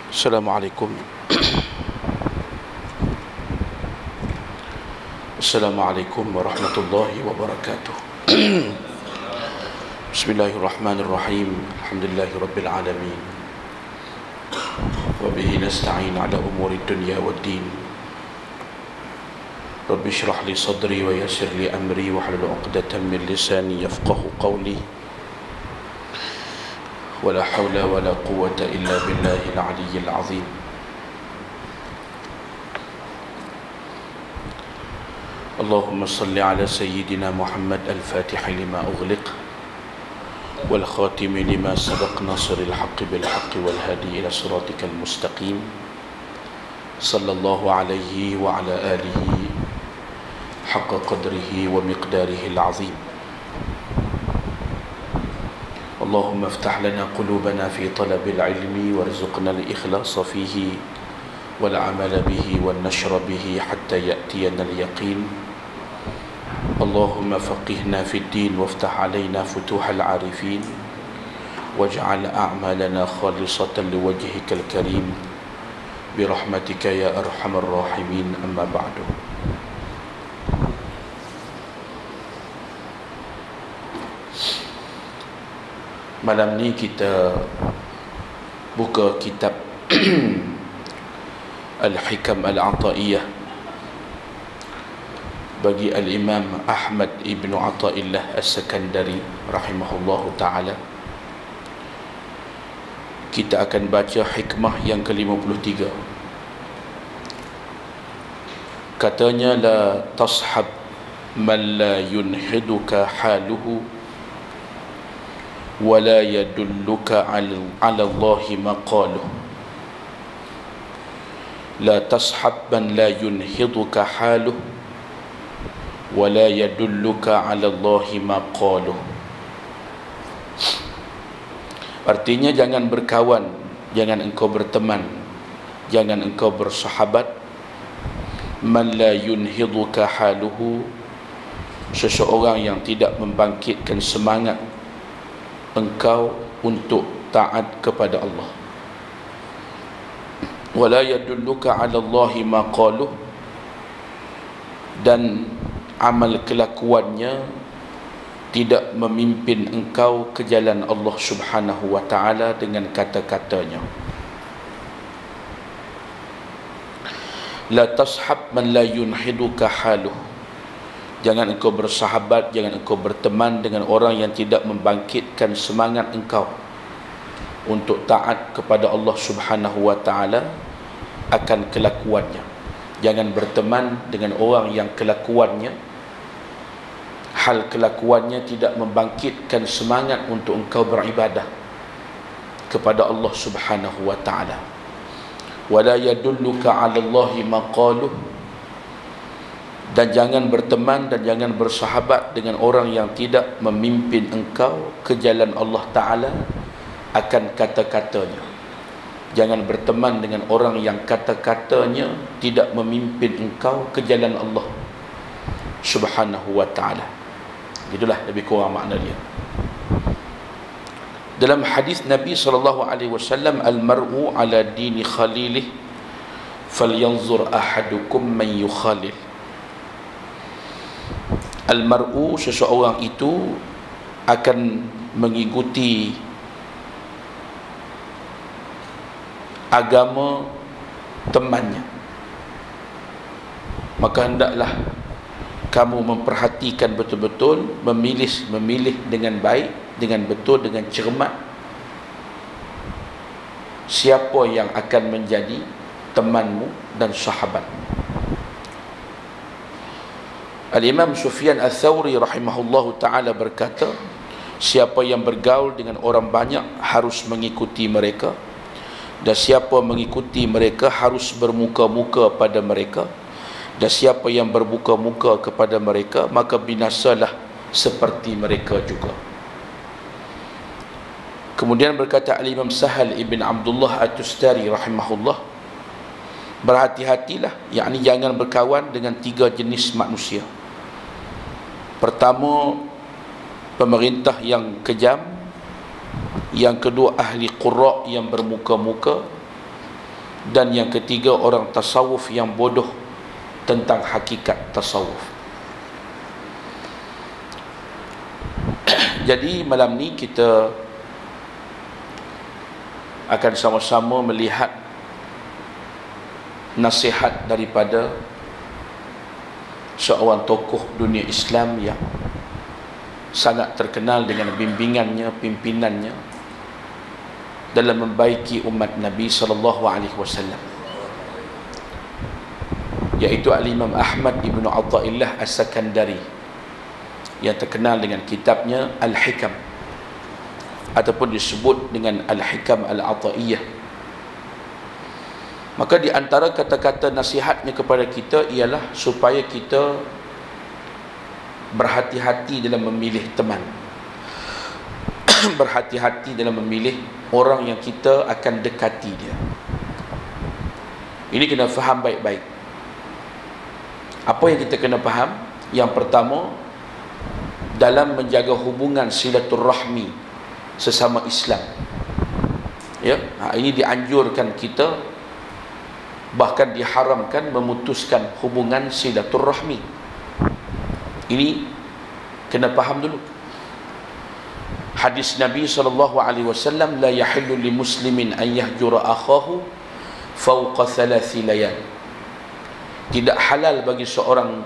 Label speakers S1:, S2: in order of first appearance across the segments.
S1: Assalamualaikum. Assalamualaikum warahmatullahi wabarakatuh. Bismillahirrahmanirrahim. Alhamdulillahi rabbil alamin. Wa bihi nasta'in ala umuri dunya waddin. Rabbi shrah li sadri wa yassir li amri wa hlul 'uqdatam min lisani yafqahu qawli. ولا حول ولا قوة إلا بالله العلي العظيم. اللهم صل على سيدنا محمد الفاتح لما أغلق والخاتم لما سبق ناصر الحق بالحق والهادي إلى صراطك المستقيم صلى الله عليه وعلى آله حق قدره ومقداره العظيم. اللهم افتح لنا قلوبنا في طلب العلم وارزقنا الإخلاص فيه والعمل به والنشر به حتى يأتينا اليقين. اللهم فقهنا في الدين وافتح علينا فتوح العارفين واجعل أعمالنا خالصة لوجهك الكريم برحمتك يا أرحم الراحمين. أما بعد، malam ni kita buka kitab Al-Hikam Al-Ata'iyah bagi Al-Imam Ahmad Ibn Ata'illah As-Sakandari rahimahullahu ta'ala. Kita akan baca hikmah yang ke-53. Katanya, la tashab man la yunhiduka haluhu ولا يدلك على الله مقاله. لا تصحب من لا ينهضك حاله ولا يدلك على الله مقاله. Artinya, jangan berkawan, jangan engkau berteman, jangan engkau bersahabat man la yunhiduka haluhu, seseorang yang tidak membangkitkan semangat engkau untuk taat kepada Allah. Wala yadulluka 'ala Allahi maqaluh, dan amal kelakuannya tidak memimpin engkau ke jalan Allah Subhanahu wa ta'ala dengan kata-katanya. La tashab man la yunhiduka haluh, jangan engkau bersahabat, jangan engkau berteman dengan orang yang tidak membangkitkan semangat engkau untuk taat kepada Allah Subhanahu wa ta'ala akan kelakuannya. Jangan berteman dengan orang yang kelakuannya, hal kelakuannya tidak membangkitkan semangat untuk engkau beribadah kepada Allah Subhanahu wa ta'ala. Wala yadulluka 'ala Allahi maqaluh, dan jangan berteman dan jangan bersahabat dengan orang yang tidak memimpin engkau ke jalan Allah Ta'ala akan kata-katanya. Jangan berteman dengan orang yang kata-katanya tidak memimpin engkau ke jalan Allah Subhanahu wa Ta'ala. Itulah lebih kurang makna dia. Dalam hadis Nabi SAW, al-mar'u ala dini khalilih falyanzur ahadukum man yukhalil. Al-mar'u, seseorang itu akan mengikuti agama temannya. Maka hendaklah kamu memperhatikan betul-betul, memilih dengan baik, dengan betul, dengan cermat, siapa yang akan menjadi temanmu dan sahabatmu. Al-Imam Sufyan Al-Thawri rahimahullahu ta'ala berkata, siapa yang bergaul dengan orang banyak harus mengikuti mereka, dan siapa mengikuti mereka harus bermuka-muka pada mereka, dan siapa yang bermuka-muka kepada mereka maka binasalah seperti mereka juga. Kemudian berkata Al-Imam Sahal ibn Abdullah At-Tustari rahimahullah, berhati-hatilah, yakni jangan berkawan dengan 3 jenis manusia. Pertama, pemerintah yang kejam. Yang kedua, ahli qurra yang bermuka-muka. Dan yang ketiga, orang tasawuf yang bodoh tentang hakikat tasawuf. Jadi malam ni kita akan sama-sama melihat nasihat daripada seorang tokoh dunia Islam yang sangat terkenal dengan bimbingannya, pimpinannya dalam membaiki umat Nabi SAW, yaitu Al-Imam Ahmad Ibn Atha'illah As-Sakandari, yang terkenal dengan kitabnya Al-Hikam, ataupun disebut dengan Al-Hikam Al-Atha'iyah. Maka di antara kata-kata nasihatnya kepada kita ialah supaya kita berhati-hati dalam memilih teman, berhati-hati dalam memilih orang yang kita akan dekati dia. Ini kena faham baik-baik. Apa yang kita kena faham? Yang pertama, dalam menjaga hubungan silaturahmi sesama Islam, ya, ini dianjurkan kita, bahkan diharamkan memutuskan hubungan silaturahmi. Ini kena faham dulu. Hadis Nabi SAW, la yahillu li muslimin an yahjura akhahu fawqa thalathi layal. Tidak halal bagi seorang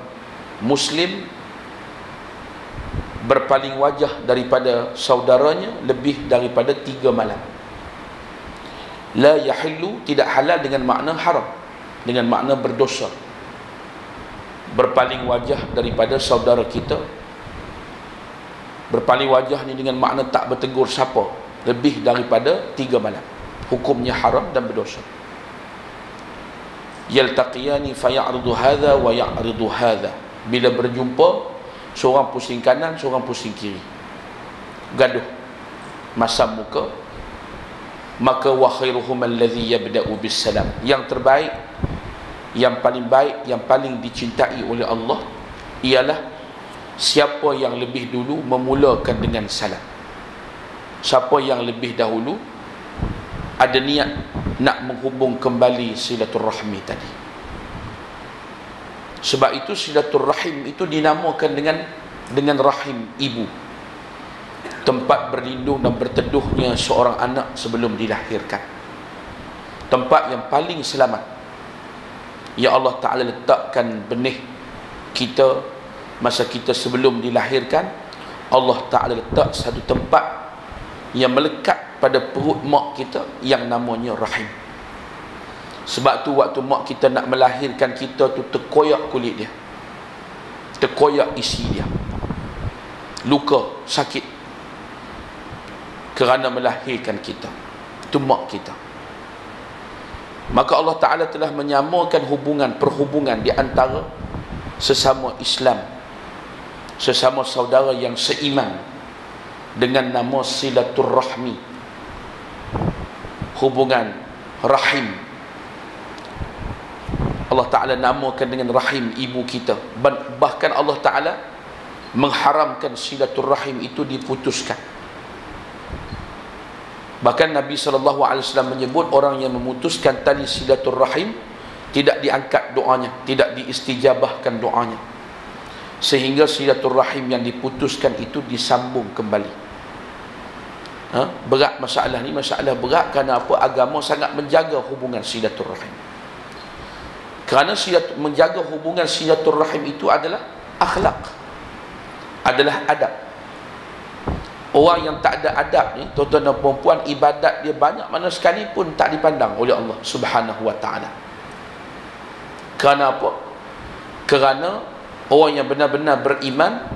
S1: muslim berpaling wajah daripada saudaranya lebih daripada 3 malam. La yahillu, tidak halal dengan makna haram, dengan makna berdosa. Berpaling wajah daripada saudara kita, berpaling wajah ni dengan makna tak bertegur siapa lebih daripada 3 malam, hukumnya haram dan berdosa. Yaltaqiyani faya'ridu hadha wa ya'ridu hadha. Bila berjumpa, seorang pusing kanan, seorang pusing kiri, gaduh, masam muka, maka wa khairuhum alladhi yabda'u bis salam. Yang terbaik, yang paling baik, yang paling dicintai oleh Allah ialah siapa yang lebih dulu memulakan dengan salam. Siapa yang lebih dahulu ada niat nak menghubung kembali silaturahmi tadi. Sebab itu silaturahim itu dinamakan dengan rahim ibu, tempat berlindung dan berteduhnya seorang anak sebelum dilahirkan, tempat yang paling selamat. Ya Allah Ta'ala letakkan benih kita masa kita sebelum dilahirkan. Allah Ta'ala letak satu tempat yang melekat pada perut mak kita yang namanya rahim. Sebab tu waktu mak kita nak melahirkan kita tu, terkoyak kulit dia, terkoyak isi dia, luka, sakit, kerana melahirkan kita. Itu mak kita. Maka Allah Ta'ala telah menyamakan perhubungan di antara sesama Islam, sesama saudara yang seiman, dengan nama silaturahmi, hubungan rahim. Allah Ta'ala namakan dengan rahim ibu kita. Bahkan Allah Ta'ala mengharamkan silaturahim itu diputuskan. Bahkan Nabi SAW menyebut orang yang memutuskan tali silaturahim tidak diangkat doanya, tidak diistijabahkan doanya, sehingga silaturahim yang diputuskan itu disambung kembali. Berat masalah ni, masalah berat. Kerana apa? Agama sangat menjaga hubungan silaturahim. Kerana menjaga hubungan silaturahim itu adalah akhlak, adalah adab. Orang yang tak ada adab ni, tuan-tuan dan perempuan, ibadat dia banyak mana sekalipun tak dipandang oleh Allah Subhanahu wa ta'ala. Kerana apa? Kerana orang yang benar-benar beriman,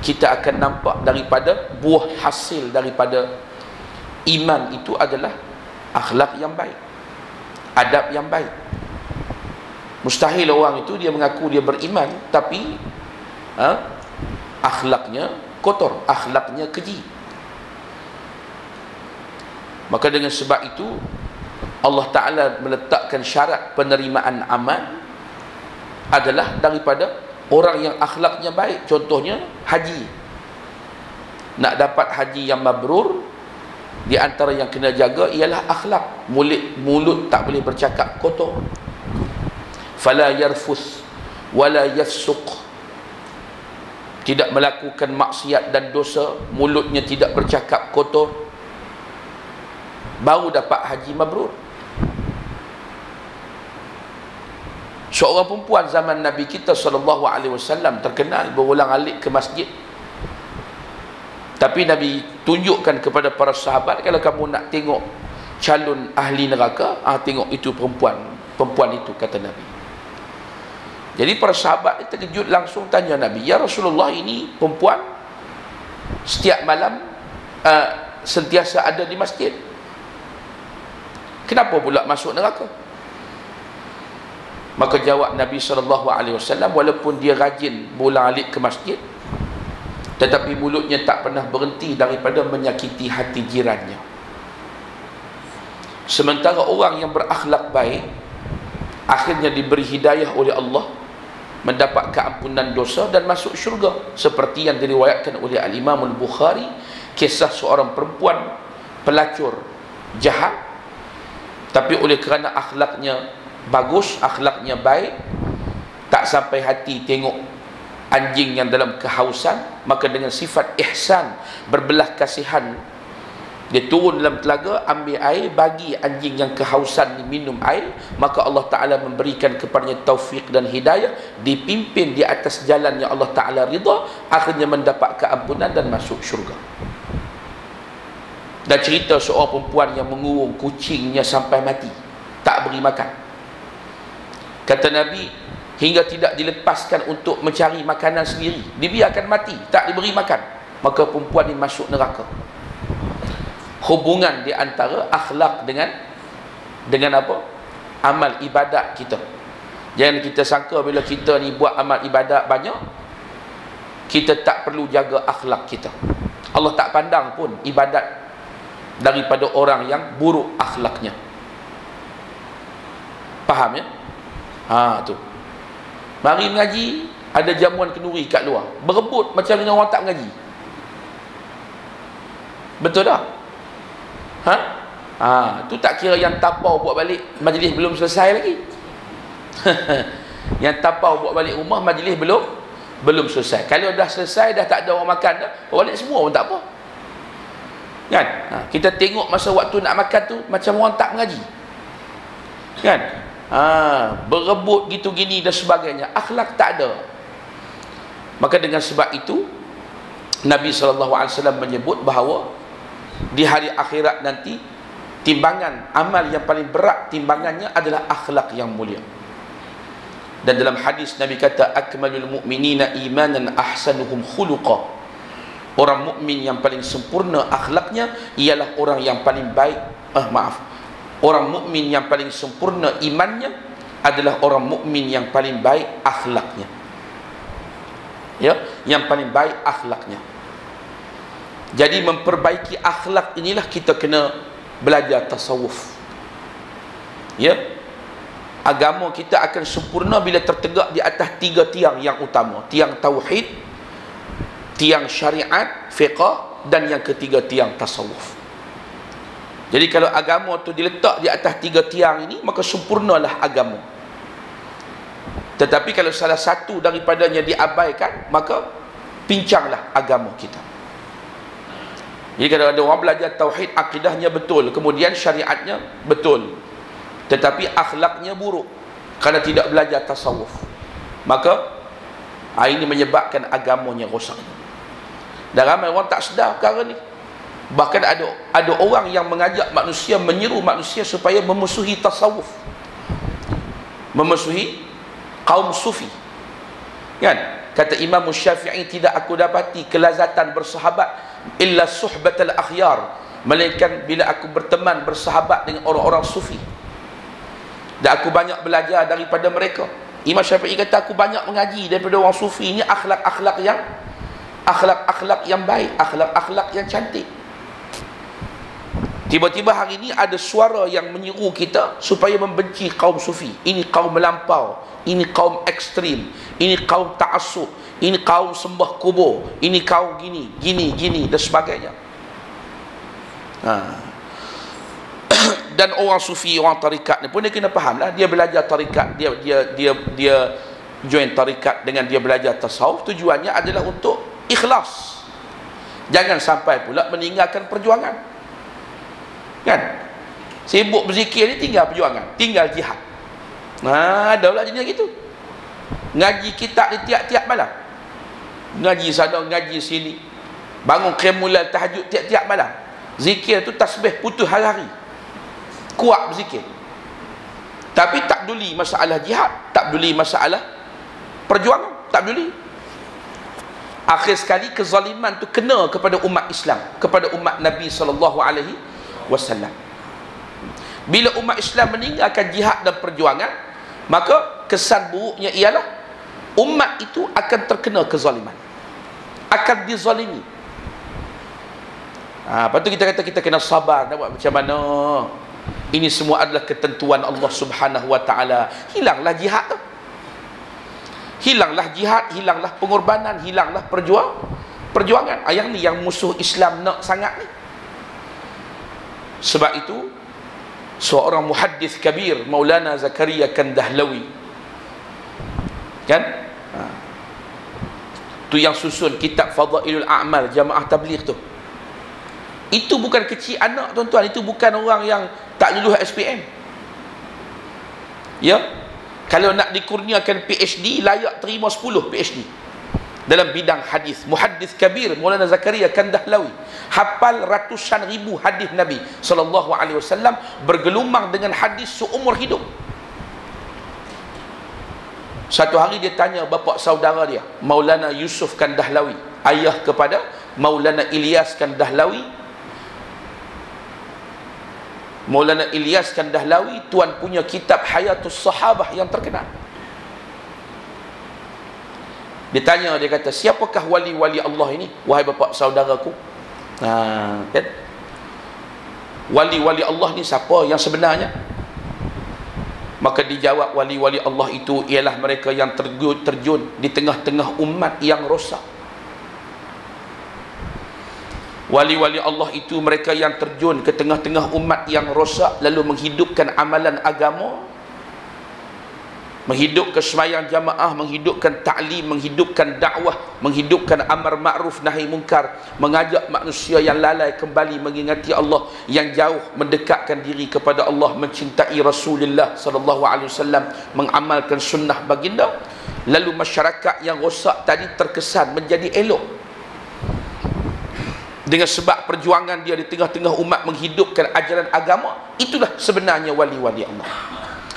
S1: kita akan nampak daripada buah hasil daripada iman itu adalah akhlak yang baik, adab yang baik. Mustahil orang itu dia mengaku dia beriman tapi akhlaknya kotor, akhlaknya keji. Maka dengan sebab itu Allah Ta'ala meletakkan syarat penerimaan amal adalah daripada orang yang akhlaknya baik. Contohnya haji. Nak dapat haji yang mabrur, Di antara yang kena jaga ialah akhlak. Mulut tak boleh bercakap kotor. Fala yarfuth wala yafsuq, tidak melakukan maksiat dan dosa, mulutnya tidak bercakap kotor, baru dapat haji mabrur. Seorang perempuan zaman Nabi kita SAW terkenal berulang-alik ke masjid. Tapi Nabi tunjukkan kepada para sahabat, kalau kamu nak tengok calon ahli neraka, tengok itu perempuan itu, kata Nabi. Jadi para sahabat terkejut, langsung tanya Nabi, ya Rasulullah, ini perempuan setiap malam sentiasa ada di masjid, kenapa pula masuk neraka? Maka jawab Nabi SAW, walaupun dia rajin berulang-alik ke masjid, tetapi mulutnya tak pernah berhenti daripada menyakiti hati jirannya. Sementara orang yang berakhlak baik akhirnya diberi hidayah oleh Allah, mendapat keampunan dosa dan masuk syurga, seperti yang diriwayatkan oleh Al-Imam Al-Bukhari, kisah seorang perempuan pelacur jahat, tapi oleh kerana akhlaknya bagus, akhlaknya baik, tak sampai hati tengok anjing yang dalam kehausan, maka dengan sifat ihsan, berbelah kasihan, dia turun dalam telaga, ambil air, bagi anjing yang kehausan ni minum air, maka Allah Ta'ala memberikan kepadanya taufik dan hidayah, dipimpin di atas jalan yang Allah Ta'ala ridha, akhirnya mendapat keampunan dan masuk syurga. Dan cerita seorang perempuan yang mengurung kucingnya sampai mati, tak beri makan. Kata Nabi, hingga tidak dilepaskan untuk mencari makanan sendiri, dibiarkan mati, tak diberi makan, maka perempuan ini masuk neraka. Hubungan di antara akhlak dengan apa? Amal ibadat kita. Jangan kita sangka bila kita ni buat amal ibadat banyak, kita tak perlu jaga akhlak kita. Allah tak pandang pun ibadat daripada orang yang buruk akhlaknya. Faham ya? Tu. Mari mengaji, ada jamuan kenduri kat luar, berebut macam dengan orang tak mengaji. Betul tak? Tu tak kira yang tapau buat balik majlis belum selesai lagi. Yang tapau buat balik rumah, majlis belum selesai. Kalau dah selesai, dah tak ada orang makan dah, buat balik semua pun tak apa. Kan? Kita tengok masa waktu nak makan tu macam orang tak mengaji. Kan? Berebut gitu gini dan sebagainya, akhlak tak ada. Maka dengan sebab itu Nabi SAW menyebut bahawa di hari akhirat nanti, timbangan amal yang paling berat timbangannya adalah akhlak yang mulia. Dan dalam hadis Nabi kata, akmalul mu'minina imanan ahsanuhum khuluqa, orang mukmin yang paling sempurna akhlaknya ialah orang yang paling baik, orang mukmin yang paling sempurna imannya adalah orang mukmin yang paling baik akhlaknya. Ya, yang paling baik akhlaknya. Jadi memperbaiki akhlak inilah kita kena belajar tasawuf. Ya, agama kita akan sempurna bila tertegak di atas 3 tiang yang utama: tiang tauhid, tiang syariat, fiqh, dan yang ketiga tiang tasawuf. Jadi kalau agama tu diletak di atas 3 tiang ini, maka sempurnalah agama. Tetapi kalau salah satu daripadanya diabaikan, maka pincanglah agama kita. Jadi kalau ada orang belajar tauhid, akidahnya betul, kemudian syariatnya betul, tetapi akhlaknya buruk kerana tidak belajar tasawuf, maka ini menyebabkan agamanya rosak. Dan ramai orang tak sedar perkara ni. Bahkan ada orang yang mengajak manusia, menyeru manusia supaya memusuhi tasawuf, memusuhi kaum sufi. Kan? Kata Imam Syafi'i, tidak aku dapati kelazatan bersahabat illa suhbatal akhyar, melainkan bila aku berteman bersahabat dengan orang-orang sufi, dan aku banyak belajar daripada mereka. Imam Syafi'i kata, aku banyak mengaji daripada orang sufi. Ini akhlak-akhlak yang baik, akhlak-akhlak yang cantik. Tiba-tiba hari ini ada suara yang menyeru kita supaya membenci kaum sufi. Ini kaum melampau, ini kaum ekstrim, ini kaum ta'assub, ini kaum sembah kubur, ini kaum gini dan sebagainya. Dan orang sufi, orang tarikat ni pun dia kena faham lah. Dia belajar tarikat, dia join tarikat dengan dia belajar tasawuf, tujuannya adalah untuk ikhlas. Jangan sampai pula meninggalkan perjuangan. Kan? Sibuk berzikir ni tinggal perjuangan, tinggal jihad. Ada pula jenis gitu. Ngaji kitab di tiap-tiap malam. Ngaji sana, ngaji sini. Bangun qiyamul tahajud tiap-tiap malam. Zikir tu tasbih putus hari-hari. Kuat berzikir. Tapi tak peduli masalah jihad, tak peduli masalah perjuangan, tak peduli. Akhir sekali kezaliman tu kena kepada umat Islam, kepada umat Nabi SAW. Bila umat Islam meninggalkan jihad dan perjuangan, maka kesan buruknya ialah umat itu akan terkena kezaliman, akan dizalimi. Lepas tu kita kata kita kena sabar. Nak buat macam mana? Ini semua adalah ketentuan Allah Subhanahu Wa Taala. Hilanglah jihad tu, hilanglah jihad, hilanglah pengorbanan, hilanglah perjuangan. Yang ni yang musuh Islam nak sangat ni. Sebab itu seorang muhaddis kabir, Maulana Zakaria Kandahlawi, kan, tu yang susun kitab Fadailul A'mal Jamaah Tabligh tu. Itu bukan kecil anak, tuan-tuan. Itu bukan orang yang tak lulus SPM. Ya, kalau nak dikurniakan PhD, layak terima 10 PhD dalam bidang hadis. Muhaddis kabir Maulana Zakaria Kandahlawi hafal ratusan ribu hadis Nabi SAW, bergelumang dengan hadis seumur hidup. Satu hari dia tanya bapa saudara dia, Maulana Yusuf Kandahlawi, ayah kepada Maulana Ilyas Kandahlawi. Maulana Ilyas Kandahlawi tuan punya kitab Hayatus Sahabah yang terkenal. Dia tanya, dia kata, siapakah wali-wali Allah ini, wahai bapa saudaraku? Kan? Wali-wali Allah ni siapa yang sebenarnya? Maka dijawab, wali-wali Allah itu ialah mereka yang terjun di tengah-tengah umat yang rosak. Wali-wali Allah itu mereka yang terjun ke tengah-tengah umat yang rosak, lalu menghidupkan amalan agama, menghidupkan sembahyang jamaah, menghidupkan ta'lim, menghidupkan dakwah, menghidupkan amar ma'ruf nahi munkar, mengajak manusia yang lalai kembali mengingati Allah, yang jauh mendekatkan diri kepada Allah, mencintai Rasulullah SAW, mengamalkan sunnah baginda. Lalu masyarakat yang rosak tadi terkesan menjadi elok dengan sebab perjuangan dia di tengah-tengah umat menghidupkan ajaran agama. Itulah sebenarnya wali-wali Allah.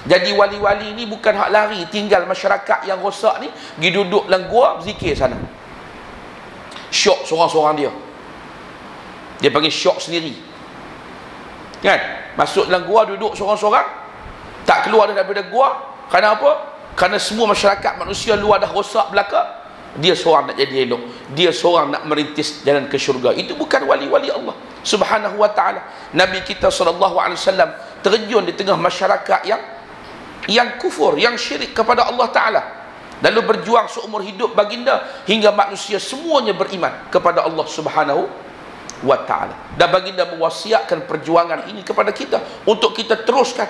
S1: Jadi wali-wali ni bukan hak lari tinggal masyarakat yang rosak ni, pergi duduk dalam gua berzikir sana. Syok seorang-seorang dia. Dia panggil syok sendiri. Kan? Masuk dalam gua duduk seorang-seorang, tak keluar daripada gua. Kerana apa? Kerana semua masyarakat manusia luar dah rosak belaka. Dia seorang nak jadi elok, dia seorang nak merintis jalan ke syurga. Itu bukan wali-wali Allah Subhanahu Wa Taala. Nabi kita SAW terjun di tengah masyarakat yang kufur, yang syirik kepada Allah Taala, lalu berjuang seumur hidup baginda hingga manusia semuanya beriman kepada Allah Subhanahu Wa Taala. Dan baginda mewasiatkan perjuangan ini kepada kita untuk kita teruskan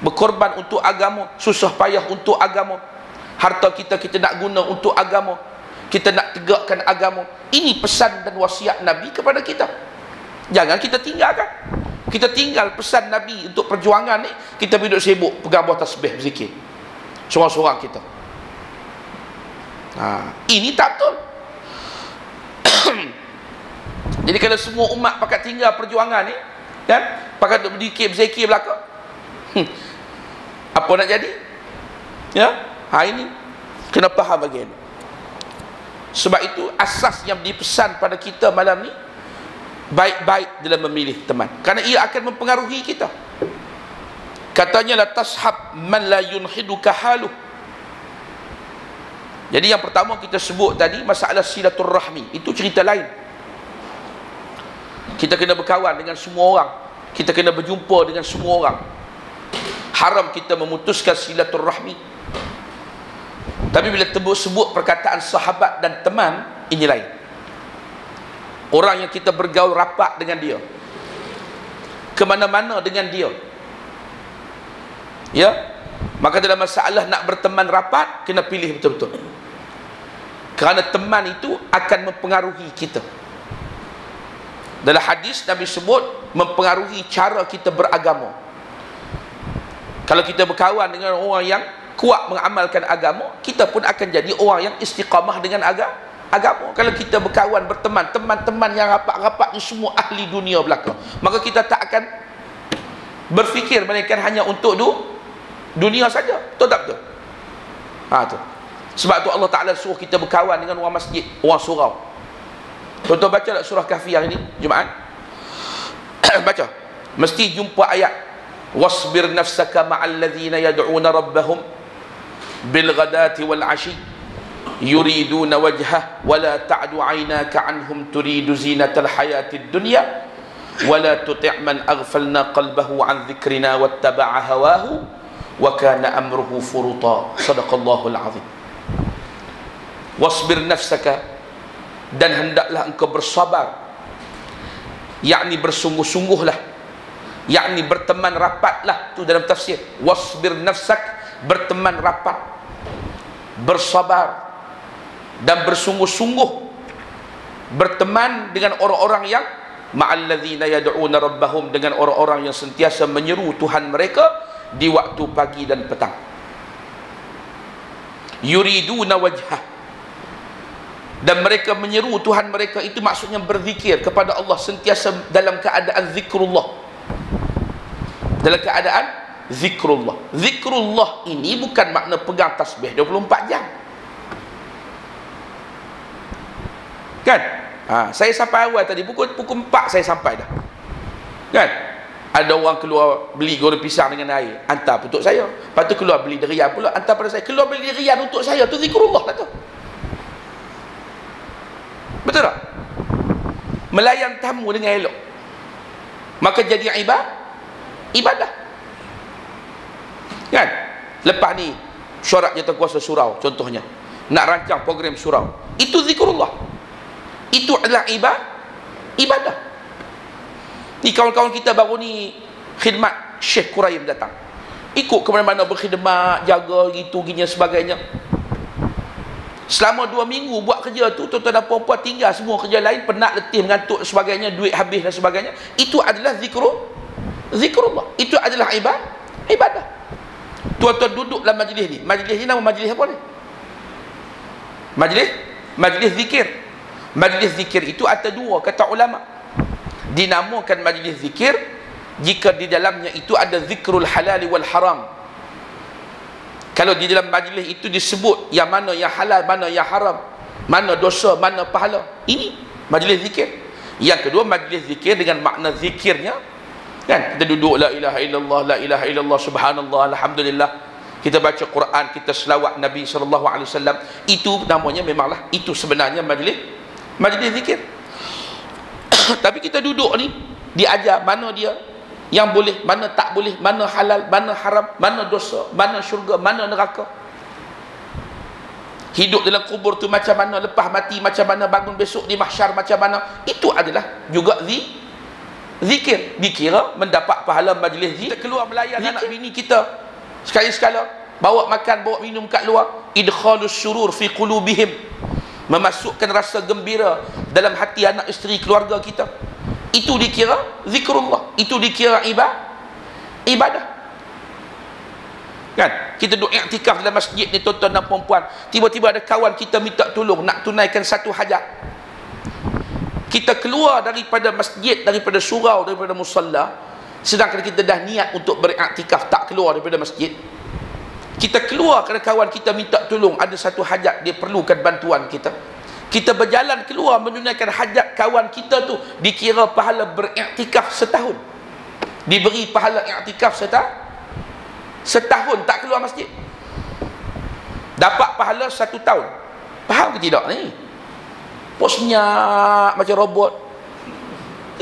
S1: berkorban untuk agama, susah payah untuk agama. Harta kita nak guna untuk agama, kita nak tegakkan agama. Ini pesan dan wasiat Nabi kepada kita. Jangan kita tinggalkan. Kita tinggal pesan Nabi untuk perjuangan ni, kita duduk sibuk pegang buah tasbih berzikir seorang-seorang kita. Ini tak betul. Jadi kalau semua umat pakat tinggal perjuangan ni, kan, pakat duduk berzikir belaka, apa nak jadi? Ya, ini kena faham bagian. Sebab itu asas yang dipesan pada kita malam ni, baik-baik dalam memilih teman, kerana ia akan mempengaruhi kita. Katanya, la tashab man la yunhiduka haluh. Jadi yang pertama kita sebut tadi masalah silaturrahmi, itu cerita lain. Kita kena berkawan dengan semua orang, kita kena berjumpa dengan semua orang. Haram kita memutuskan silaturrahmi. Tapi bila sebut perkataan sahabat dan teman, ini lain. Orang yang kita bergaul rapat dengan dia, ke mana-mana dengan dia. Ya, maka dalam masalah nak berteman rapat, kena pilih betul-betul. Kerana teman itu akan mempengaruhi kita. Dalam hadis Nabi sebut mempengaruhi cara kita beragama. Kalau kita berkawan dengan orang yang kuat mengamalkan agama, kita pun akan jadi orang yang istiqamah dengan agama. Kalau kita berkawan, berteman, teman-teman yang rapat-rapat ni semua ahli dunia belaka, maka kita tak akan berfikir melainkan hanya untuk dunia saja. Betul tak betul? Tu. Sebab tu Allah Ta'ala suruh kita berkawan dengan orang masjid, orang surau. Tuan-tuan baca tak surah Kahfi hari ni, Jumaat? Baca. Mesti jumpa ayat. Wasbir nafsaka ma'al ladhina yad'una rabbahum bil ghadati wal ashi yuriduna wajhah wala ta'du 'aynaka 'anhum turidu zinatal hayatid dunya wala tuti' man aghfalna qalbahu 'an dhikrina wattaba'a hawahu wa kana amruhu furuta. Sadaqallahul azim. Wasbir nafsaka, dan hendaklah engkau bersabar, yakni bersungguh-sungguhlah, yakni berteman rapatlah. Tu dalam tafsir wasbir nafsak, berteman rapat, bersabar dan bersungguh-sungguh berteman dengan orang-orang yang ma'alladzina yad'una rabbahum, dengan orang-orang yang sentiasa menyeru Tuhan mereka di waktu pagi dan petang. Yuriduna wajhah, dan mereka menyeru Tuhan mereka itu maksudnya berzikir kepada Allah sentiasa dalam keadaan zikrullah. Dalam keadaan zikrullah. Zikrullah ini bukan makna pegang tasbih 24 jam. Kan? Saya sampai awal tadi, pukul 4 saya sampai dah. Kan? Ada orang keluar beli goreng pisang dengan air, hantar untuk saya. Lepas tu keluar beli derian pula, hantar pada saya. Keluar beli derian untuk saya, tu zikrullah lah tu. Betul tak? Melayan tamu dengan elok, maka jadi ibadah. Kan? Lepas ni syarat jawatankuasa surau contohnya, nak rancang program surau, itu zikrullah. Itu adalah ibadah. Ni kawan-kawan kita baru ni khidmat Syekh Quraim datang, ikut ke mana-mana berkhidmat, jaga gitu gini sebagainya. Selama 2 minggu buat kerja tu, tuan-tuan dan puan-puan tinggal semua kerja lain, penat, letih, mengantuk sebagainya, duit habis dan sebagainya. Itu adalah zikrullah. Itu adalah ibadah. Tuan-tuan duduk dalam majlis ni. Majlis ni nama majlis apa ni? Majlis zikir. Majlis zikir itu ada 2 kata ulama. Dinamakan majlis zikir jika di dalamnya itu ada zikrul halal wal haram. Kalau di dalam majlis itu disebut yang mana yang halal, mana yang haram, mana dosa, mana pahala, ini majlis zikir. Yang kedua, majlis zikir dengan makna zikirnya, kan? Kita duduk la ilaha illallah, subhanallah, alhamdulillah. Kita baca Quran, kita selawat Nabi SAW. Itu namanya memanglah, itu sebenarnya majlis zikir. Tapi kita duduk ni, diajar mana dia yang boleh, mana tak boleh, mana halal, mana haram, mana dosa, mana syurga, mana neraka. Hidup dalam kubur tu macam mana, lepas mati macam mana, bangun besok di mahsyar macam mana. Itu adalah juga zikir. Dikira mendapat pahala majlis zikir. Kita keluar melayan anak bini kita sekali-sekala, bawa makan, bawa minum kat luar. Idkhalus surur fi qulubihim, memasukkan rasa gembira dalam hati anak isteri keluarga kita. Itu dikira zikrullah. Itu dikira ibadah. Kan? Kita duduk iktikaf dalam masjid ni, tuan-tuan dan puan-puan, tiba-tiba ada kawan kita minta tolong nak tunaikan satu hajat. Kita keluar daripada masjid, daripada surau, daripada musalla, sedangkan kita dah niat untuk beriktikaf, tak keluar daripada masjid. Kita keluar kerana kawan kita minta tolong, ada satu hajat, dia perlukan bantuan kita. Kita berjalan keluar menunaikan hajat kawan kita tu, dikira pahala beriktikaf setahun. Diberi pahala iktikaf setahun tak keluar masjid. Dapat pahala 1 tahun. Faham ke tidak ni? Senyap macam robot.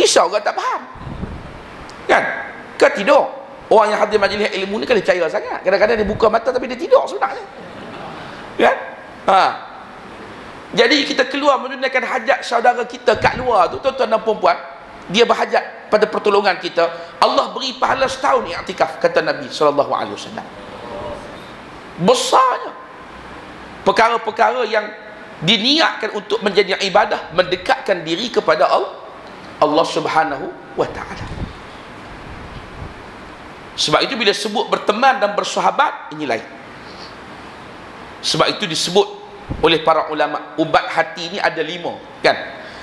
S1: Risau orang tak faham. Kan? Ke tidur? Orang yang hadir majlis ilmu ni kan dia percaya sangat. Kadang-kadang dia buka mata tapi dia tidur sebenarnya. Kan? Jadi kita keluar menunaikan hajat saudara kita kat luar tu, tuan-tuan dan puan-puan, dia berhajat pada pertolongan kita, Allah beri pahala setahun i'tikaf, kata Nabi SAW. Besarnya perkara-perkara yang diniatkan untuk menjadi ibadah, mendekatkan diri kepada Allah Subhanahu wa ta'ala. Sebab itu bila sebut berteman dan bersahabat, ini lain. Sebab itu disebut oleh para ulama, ubat hati ini ada 5, kan?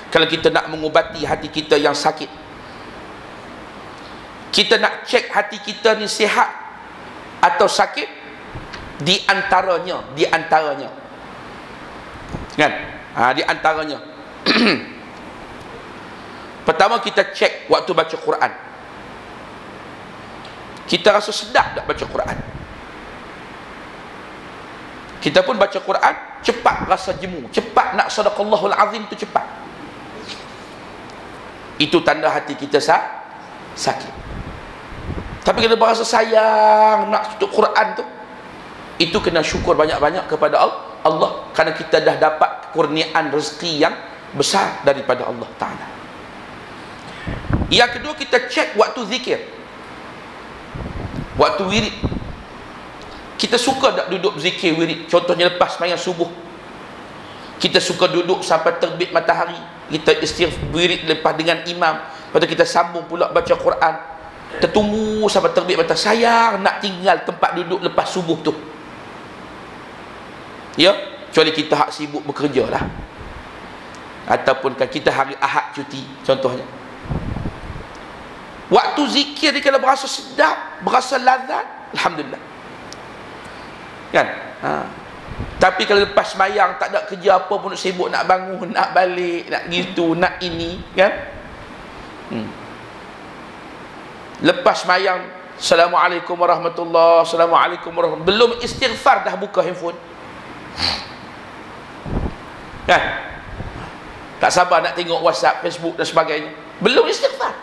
S1: Kalau kita nak mengubati hati kita yang sakit, kita nak cek hati kita ni sihat atau sakit, di antaranya kan, di antaranya pertama kita cek waktu baca Quran, kita rasa sedap tak baca Quran? Kita pun baca Quran cepat rasa jemu, cepat nak sadaqallahul azim tu cepat. Itu tanda hati kita sakit. Tapi kalau berasa sayang nak tutup Quran tu, itu kena syukur banyak-banyak kepada Allah, kerana kita dah dapat kurniaan rezeki yang besar daripada Allah Ta'ala. Yang kedua, kita cek waktu zikir, waktu wirid. Kita suka tak duduk zikir wirid? Contohnya lepas sembahyang subuh, kita suka duduk sampai terbit matahari, kita istighfar wirid lepas dengan imam, lepas tu kita sambung pula baca Quran, tertunggu sampai terbit matahari. Sayang nak tinggal tempat duduk lepas subuh tu, ya, kecuali kita hak sibuk bekerja lah, ataupun kan kita hari Ahad cuti contohnya. Waktu zikir ni kalau berasa sedap, berasa lazat, alhamdulillah, kan? Tapi kalau lepas sembahyang tak ada kerja apa pun, sibuk nak bangun, nak balik, nak gitu, nak ini, kan? Lepas sembahyang, Assalamualaikum warahmatullahi, Assalamualaikum warahmatullahi, belum istighfar dah buka handphone, kan? Tak sabar nak tengok WhatsApp, Facebook dan sebagainya, belum istighfar.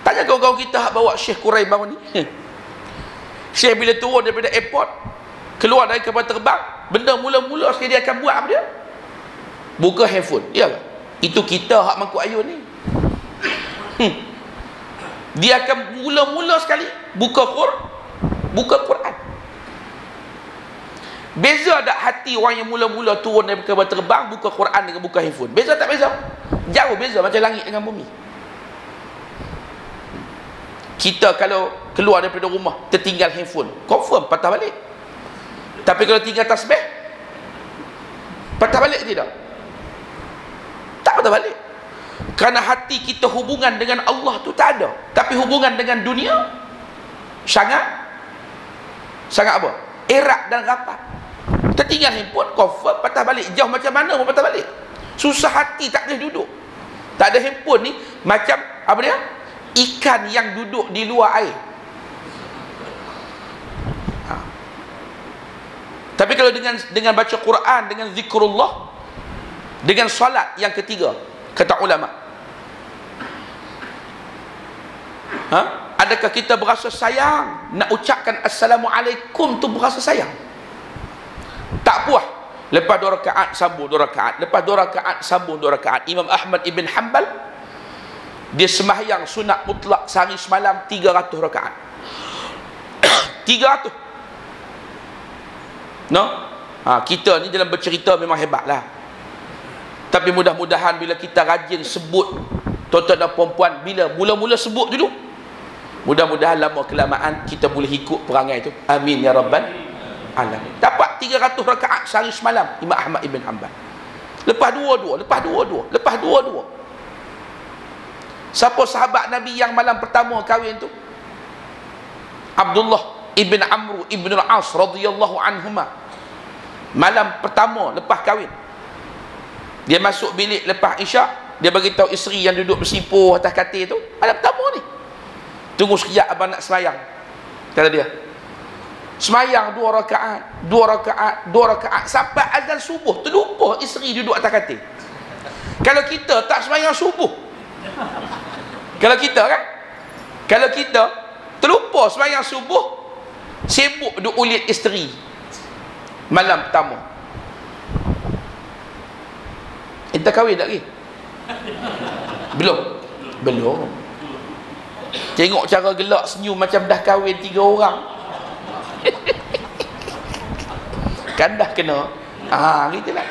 S1: Tanya kawan-kawan kita hak bawa Syekh Quraim baru ni, Syekh bila turun daripada airport, keluar dari kapal terbang, benda mula-mula sekali dia akan buat apa dia? Buka handphone. Ya, itu kita hak mangkuk ayun ni. Dia akan mula-mula sekali buka Quran. Beza tak hati orang yang mula-mula turun dari kapal terbang buka Quran dengan buka handphone? Beza tak beza? Jauh beza, macam langit dengan bumi. Kita kalau keluar daripada rumah tertinggal handphone, confirm patah balik. Tapi kalau tinggal tasbih, patah balik tidak? Tak patah balik. Kerana hati kita hubungan dengan Allah tu tak ada. Tapi hubungan dengan dunia sangat apa? Erat dan rapat. Tertinggal handphone, confirm patah balik. Jauh macam mana pun patah balik. Susah hati tak boleh duduk. Tak ada handphone ni macam apa dia? Ikan yang duduk di luar air. Tapi kalau dengan baca Quran, dengan zikrullah, dengan solat yang ketiga, kata ulama, adakah kita berasa sayang nak ucapkan Assalamualaikum tu berasa sayang? Tak puas, lepas 2 rakaat sambung 2 rakaat, lepas 2 rakaat sambung 2 rakaat. Imam Ahmad ibn Hanbal dia sembahyang sunat mutlak sehari semalam 300 rakaat. 300. No? Kita ni dalam bercerita memang hebat lah. Tapi mudah-mudahan bila kita rajin sebut tuan-tuan dan puan-puan, bila mula-mula sebut dulu, mudah-mudahan lama kelamaan kita boleh ikut perangai itu. Amin ya rabbal alamin. Dapat 300 rakaat sehari semalam Imam Ahmad ibn Hanbal. Lepas dua. Siapa sahabat Nabi yang malam pertama kahwin tu? Abdullah ibn Amr ibn al-As radhiyallahu anhuma. Malam pertama lepas kahwin, dia masuk bilik lepas isyak, dia beritahu isteri yang duduk bersimpuh atas katil tu, malam pertama ni, tunggu sekejap abang nak semayang, kata dia. Semayang 2 rakaat sampai azan subuh, terlupa isteri duduk atas katil. Kalau kita tak semayang subuh, kalau kita terlupa semayang subuh, sibuk duk ulit isteri malam pertama. Kita kahwin tak lagi? Belum? Belum. Tengok cara gelak senyum macam dah kahwin 3 orang. Kan dah kena. Gitulah.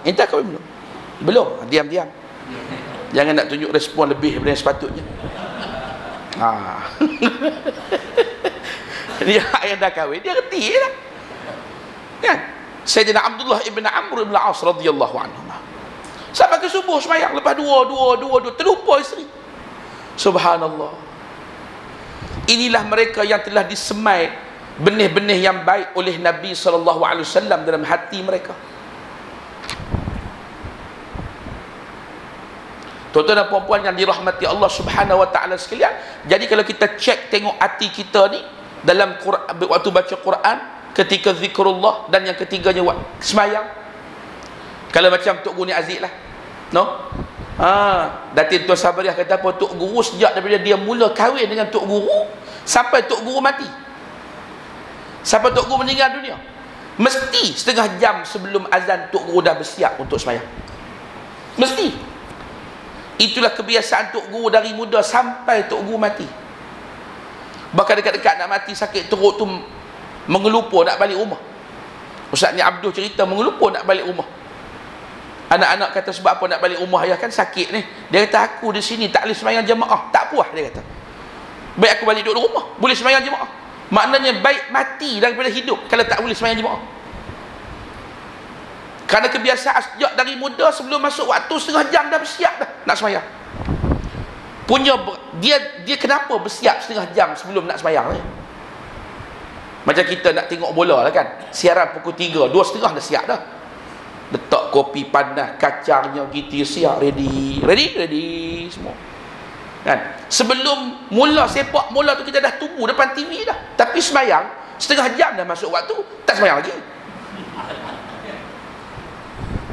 S1: Entah kahwin belum? Belum. Diam-diam. Jangan nak tunjuk respon lebih daripada yang sepatutnya. Dia yang dah kahwin, dia reti lah. Kan? Sayyidina Abdullah ibn Amr ibn As radhiyallahu anhu. Sampai ke subuh semayang, lepas dua terlupa isteri. Subhanallah. Inilah mereka yang telah disemai benih-benih yang baik oleh Nabi SAW dalam hati mereka. Tuan-tuan dan puan-puan yang dirahmati Allah Subhanahu wa taala sekalian, jadi kalau kita cek tengok hati kita ni dalam Quran, waktu baca Quran, ketika zikrullah, dan yang ketiganya semayang. Kalau macam Tok Guru ni Aziz lah, no? Datin Tuan Sabariah kata apa? Tok Guru sejak daripada dia mula kahwin dengan Tok Guru sampai Tok Guru mati, sampai Tok Guru meninggal dunia, mesti setengah jam sebelum azan Tok Guru dah bersiap untuk semayang. Mesti. Itulah kebiasaan Tok Guru dari muda sampai Tok Guru mati. Bahkan dekat-dekat nak mati sakit teruk tu mengelupur nak balik rumah. Ustaz ni Abdul cerita mengelupur nak balik rumah. Anak-anak kata sebab apa nak balik rumah ayah, kan sakit ni. Dia kata aku di sini tak boleh sembahyang jemaah, tak puas dia kata. Baik aku balik duduk rumah, boleh sembahyang jemaah. Maknanya baik mati daripada hidup kalau tak boleh sembahyang jemaah. Kerana kebiasaan sejak dari muda sebelum masuk waktu setengah jam dah bersiap dah nak sembahyang. Dia kenapa bersiap setengah jam sebelum nak sembahyang ni? Macam kita nak tengok bola lah kan, siaran pukul 3, 2:30 dah siap dah. Letak kopi panas, kacangnya gitu, siap, ready semua. Kan? Sebelum mula sepak bola tu kita dah tunggu depan TV dah. Tapi sembahyang setengah jam dah masuk waktu, tak sembahyang lagi.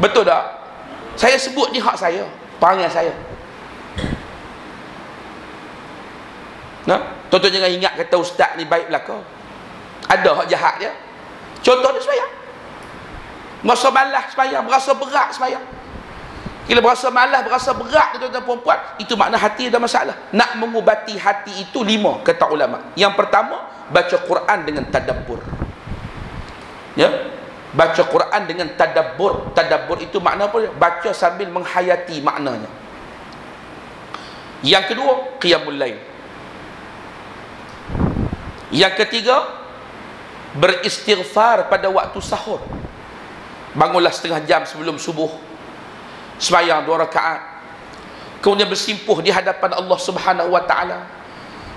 S1: Betul tak? Saya sebut ni hak saya, perangai saya. Nah, tuan-tuan jangan ingat kata ustaz ni baik belaka. Ada hak jahat dia. Contoh dia sembahyang, merasa malas sembahyang, berasa berat sembahyang. Bila berasa malas, berasa berat, tuan-tuan puan-puan, itu makna hati ada masalah. Nak mengubati hati itu 5 kata ulama. Yang pertama, baca Quran dengan tadabbur. Ya, baca Quran dengan tadabbur. Tadabbur itu makna apa? Baca sambil menghayati maknanya. Yang kedua, qiyamul lail. Yang ketiga, beristighfar pada waktu sahur. Bangunlah setengah jam sebelum subuh, sembahyang 2 rakaat, kemudian bersimpuh di hadapan Allah Subhanahu wa taala,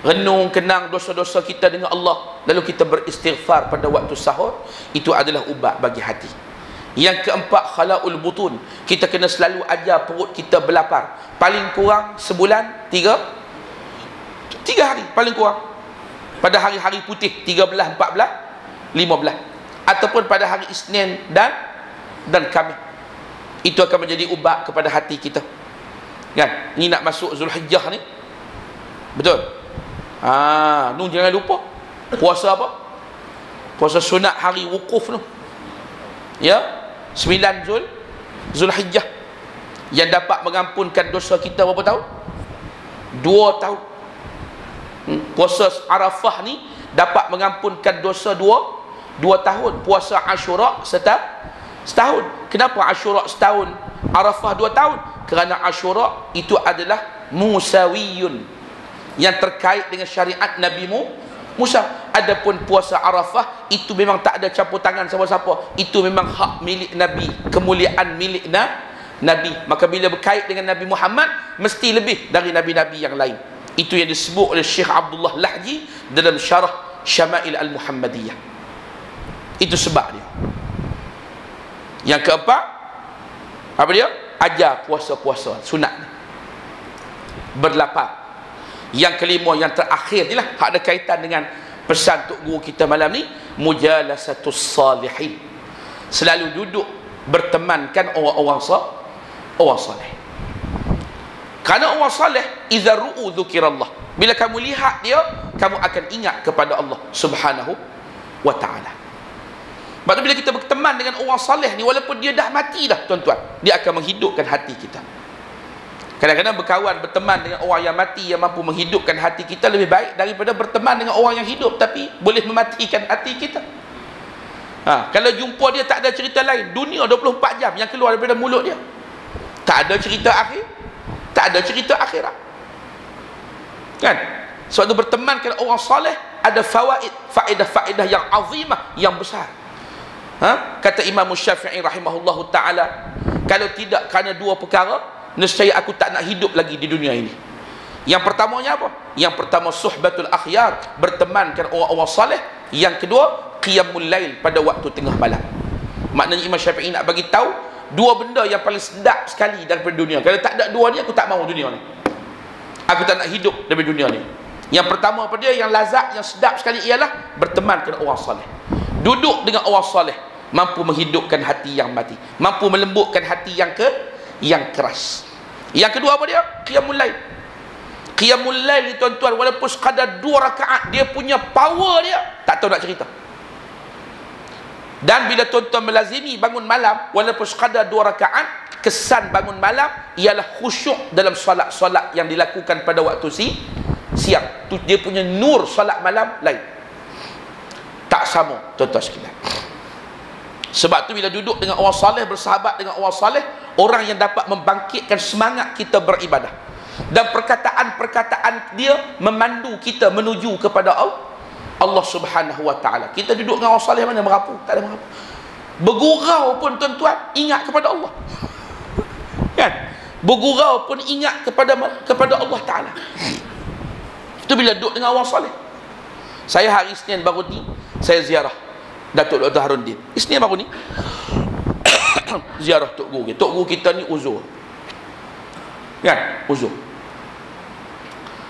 S1: renung kenang dosa-dosa kita dengan Allah, lalu kita beristighfar pada waktu sahur. Itu adalah ubat bagi hati. Yang keempat, khalaul butun. Kita kena selalu ajar perut kita berlapar. Paling kurang sebulan 3 hari paling kurang. Pada hari-hari putih 13, 14, 15, ataupun pada hari Isnin dan Khamis. Itu akan menjadi ubat kepada hati kita. Kan? Ni nak masuk Zulhijjah ni. Betul? Nun jangan lupa. Puasa apa? Puasa sunat hari wukuf tu. Ya? 9 Zulhijjah. Yang dapat mengampunkan dosa kita berapa tahun? 2 tahun. Puasa Arafah ni dapat mengampunkan dosa 2 tahun. Puasa Ashura setahun. Kenapa Ashura setahun, Arafah 2 tahun? Kerana Ashura itu adalah musawiyun, yang terkait dengan syariat Nabi Musa. Adapun puasa Arafah itu memang tak ada campur tangan siapa-siapa. Itu memang hak milik Nabi, kemuliaan milik Nabi. Maka bila berkait dengan Nabi Muhammad, mesti lebih dari Nabi-Nabi yang lain. Itu yang disebut oleh Syekh Abdullah Lahji dalam syarah Syama'il Al-Muhammadiyah. Itu sebab dia. Yang keempat, apa dia? Ajar puasa-puasa sunat ni, berlapar. Yang kelima, yang terakhir ni lah, ada kaitan dengan pesan Tok Guru kita malam ni, mujalasatus salihin. Selalu duduk bertemankan orang-orang salih. Kerana orang salih, idza ru'u dzukirallah, bila kamu lihat dia, kamu akan ingat kepada Allah Subhanahu wa taala. Sebab tu bila kita berteman dengan orang salih ni, walaupun dia dah mati dah tuan-tuan, dia akan menghidupkan hati kita. Kadang-kadang berkawan, berteman dengan orang yang mati yang mampu menghidupkan hati kita lebih baik daripada berteman dengan orang yang hidup tapi boleh mematikan hati kita. Kalau jumpa dia tak ada cerita lain, dunia 24 jam yang keluar daripada mulut dia. Tak ada cerita akhir, tak ada cerita akhirat. Kan? Sebab itu berteman dengan orang soleh ada faedah-faedah yang azimah, yang besar. Kata Imam Syafi'i rahimahullahu ta'ala, kalau tidak kerana dua perkara, nescaya aku tak nak hidup lagi di dunia ini. Yang pertamanya apa? Yang pertama suhbatul akhyar, berteman dengan orang-orang soleh. Yang kedua qiyamul lail, pada waktu tengah malam. Maknanya Imam Syafi'i nak bagi tahu dua benda yang paling sedap sekali daripada dunia. Kalau tak ada dua ni, aku tak mahu dunia ni. Aku tak nak hidup daripada dunia ni. Yang pertama apa dia, yang lazat, yang sedap sekali ialah berteman dengan orang soleh. Duduk dengan orang soleh mampu menghidupkan hati yang mati, mampu melembutkan hati yang keras. Yang kedua apa dia? Qiyamul lail. Qiyamul lail ni tuan-tuan, walaupun sekadar 2 rakaat, dia punya power dia tak tahu nak cerita. Dan bila tuan-tuan melazimi bangun malam, walaupun sekadar 2 rakaat, kesan bangun malam ialah khusyuk dalam solat-solat yang dilakukan pada waktu siang. Dia punya nur solat malam lain. Tak sama tuan-tuan sekalian. Sebab tu bila duduk dengan orang soleh, bersahabat dengan orang soleh, orang yang dapat membangkitkan semangat kita beribadah. Dan perkataan-perkataan dia memandu kita menuju kepada Allah Subhanahu wa ta'ala. Kita duduk dengan orang soleh mana merapu? Tak ada merapu. Bergurau pun tuan-tuan ingat kepada Allah. Kan? Bergurau pun ingat kepada Allah Ta'ala. Itu bila duduk dengan orang soleh. Saya hari Isnin baru ni, saya ziarah Datuk Dr. Haruddin. Isnin baru ni ziarah Tok Guru. Tok Guru kita ni uzur. Kan? Uzur.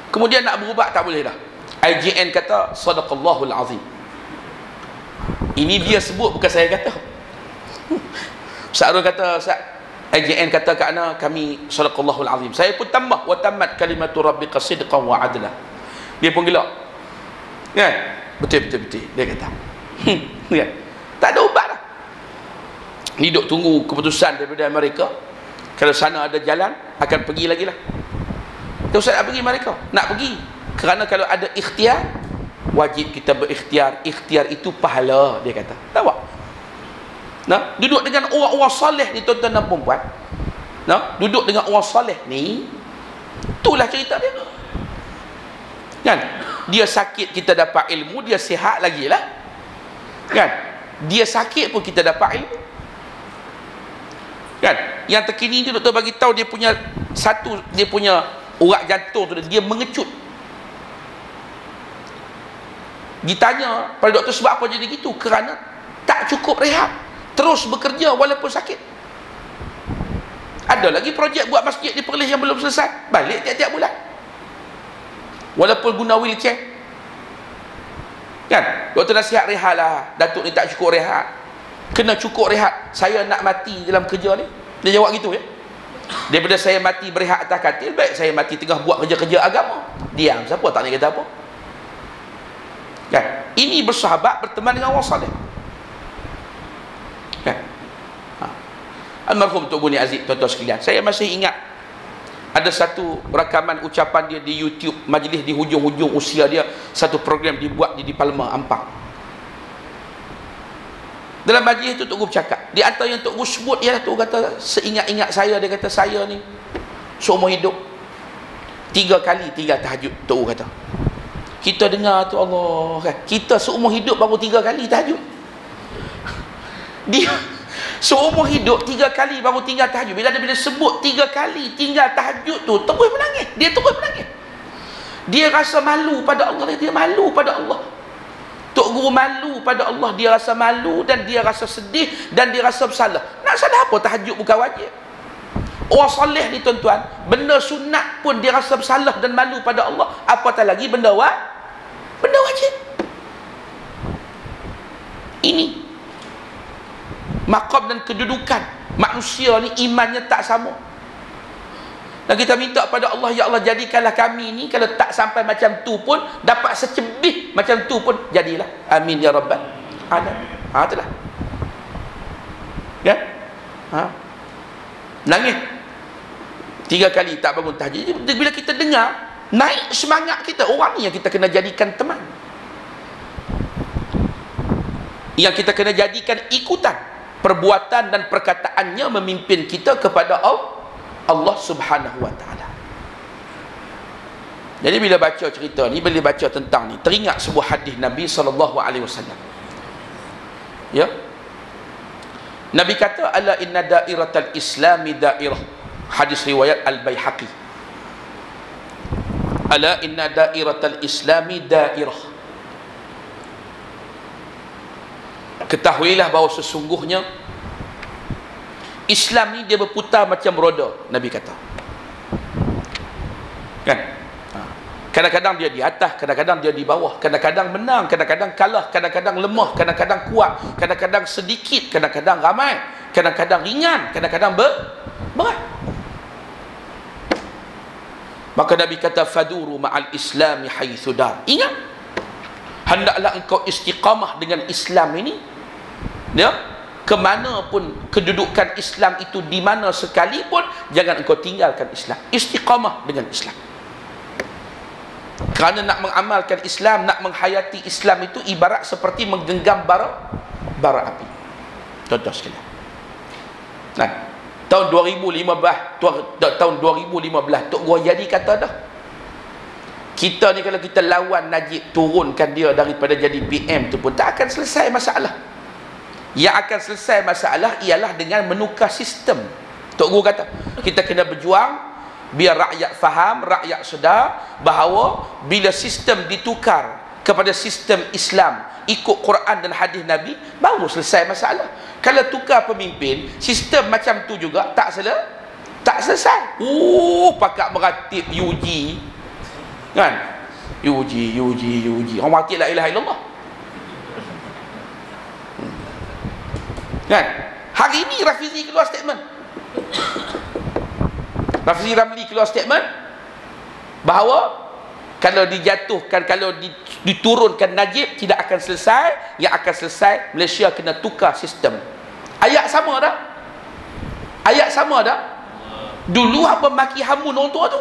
S1: Kemudian nak berubat tak boleh dah. IJN kata sadaqallahul azim. Ini dia sebut, bukan saya kata. Ustaz Arun kata, IJN kata kat ana kami sadaqallahul azim. Saya pun tambah wa tammat kalimatu rabbika sidqan wa adla. Dia pun gelak. Kan? Betul dia kata. Kan? Tak ada ubat dah. Ni duk tunggu keputusan daripada Amerika. Kalau sana ada jalan, akan pergi lagi lah. Ustaz nak pergi mereka, nak pergi. Kerana kalau ada ikhtiar, wajib kita berikhtiar. Ikhtiar itu pahala, dia kata. Tahu tak? Nah, duduk dengan orang-orang soleh ni tuan-tuan dan puan-puan. Nah, duduk dengan orang soleh ni, itulah cerita dia. Kan? Dia sakit kita dapat ilmu, dia sihat lagi lah. Kan? Dia sakit pun kita dapat ilmu. Kan? Yang terkini ni doktor bagi tahu dia punya urat jantung tu dia mengecut. Ditanya pada doktor sebab apa jadi gitu? Kerana tak cukup rehat, terus bekerja walaupun sakit. Ada lagi projek buat masjid di Perlis yang belum selesai, balik tiap-tiap bulan walaupun guna wheelchair. Kan? Doktor nasihat rehat lah, Datuk ni tak cukup rehat, kena cukup rehat. Saya nak mati dalam kerja ni. Dia jawab gitu ya. Daripada saya mati berehat atas katil, baik saya mati tengah buat kerja-kerja agama. Diam, siapa tak nak kata apa. Kan? Ini bersahabat, berteman dengan orang saleh. Kan? Almarhum Tok Guru Aziz, tuan-tuan sekalian, saya masih ingat ada satu rakaman ucapan dia di YouTube, majlis di hujung-hujung usia dia, satu program dibuat di Palma Ampang. Dalam majlis itu Tok Guru bercakap, di antara yang Tok Guru sebut ialah Tok Guru kata, seingat-ingat saya, dia kata saya ni seumur hidup 3 kali tinggal tahajud. Tok Guru kata, kita dengar tu Allah kan, kita seumur hidup baru 3 kali tahajud. Dia seumur hidup 3 kali baru tinggal tahajud. Bila sebut 3 kali tinggal tahajud tu, terus menangis. Dia terus menangis. Dia rasa malu pada Allah. Dia malu pada Allah. Tok Guru malu pada Allah. Dia rasa malu dan dia rasa sedih dan dia rasa bersalah. Nak salah apa tahajud bukan wajib? Orang soleh ni tuan-tuan, benda sunat pun dia rasa bersalah dan malu pada Allah, apatah lagi benda wajib. Ini maqam dan kedudukan manusia ni, imannya tak sama. Dan kita minta pada Allah, ya Allah jadikanlah kami ni kalau tak sampai macam tu pun dapat secebih macam tu pun jadilah. Amin ya rabbal alamin. Itulah. Ya? Nangis 3 kali tak bangun tahajud. Jadi bila kita dengar, naik semangat kita. Orang ni yang kita kena jadikan teman, yang kita kena jadikan ikutan. Perbuatan dan perkataannya memimpin kita kepada Allah Subhanahu wa ta'ala. Jadi bila baca cerita ni, bila baca tentang ni, teringat sebuah hadis Nabi SAW. Ya, Nabi kata, ala inna dairatal islami dairah. Hadis riwayat Al-Baihaqi. Ala inna dairatal islami dairah. Ketahuilah bahawa sesungguhnya Islam ni dia berputar macam roda, Nabi kata. Kan? Kadang-kadang dia di atas, kadang-kadang dia di bawah, kadang-kadang menang, kadang-kadang kalah, kadang-kadang lemah, kadang-kadang kuat, kadang-kadang sedikit, kadang-kadang ramai, kadang-kadang ringan, kadang-kadang berat. Maka Nabi kata, faduru ma'al islami haitsu dar. Ingat, hendaklah engkau istiqamah dengan Islam ini, ya, ke mana pun kedudukan Islam itu, di mana sekalipun, jangan engkau tinggalkan Islam. Istiqamah dengan Islam. Kerana nak mengamalkan Islam, nak menghayati Islam itu ibarat seperti menggenggam bara api. Contoh sekalian. Nah, tahun 2015, tahun 2015 Tok Guru Jadi kata dah, kita ni kalau kita lawan Najib, turunkan dia daripada jadi PM tu pun tak akan selesai masalah. Yang akan selesai masalah ialah dengan menukar sistem. Tok Guru kata, kita kena berjuang biar rakyat faham, rakyat sedar bahawa bila sistem ditukar kepada sistem Islam ikut Quran dan hadis Nabi, baru selesai masalah. Kalau tukar pemimpin, sistem macam tu juga tak selesai. Pakat meratib UG, kan? UG. Orang mati la ilaha illallah. Kan? Hari ini Rafizi keluar statement. Rafizi Ramli keluar statement bahawa kalau dijatuhkan, kalau diturunkan Najib, tidak akan selesai. Yang akan selesai, Malaysia kena tukar sistem. Ayat sama dah. Ayat sama dah. Dulu apa maki hamun orang tua tu,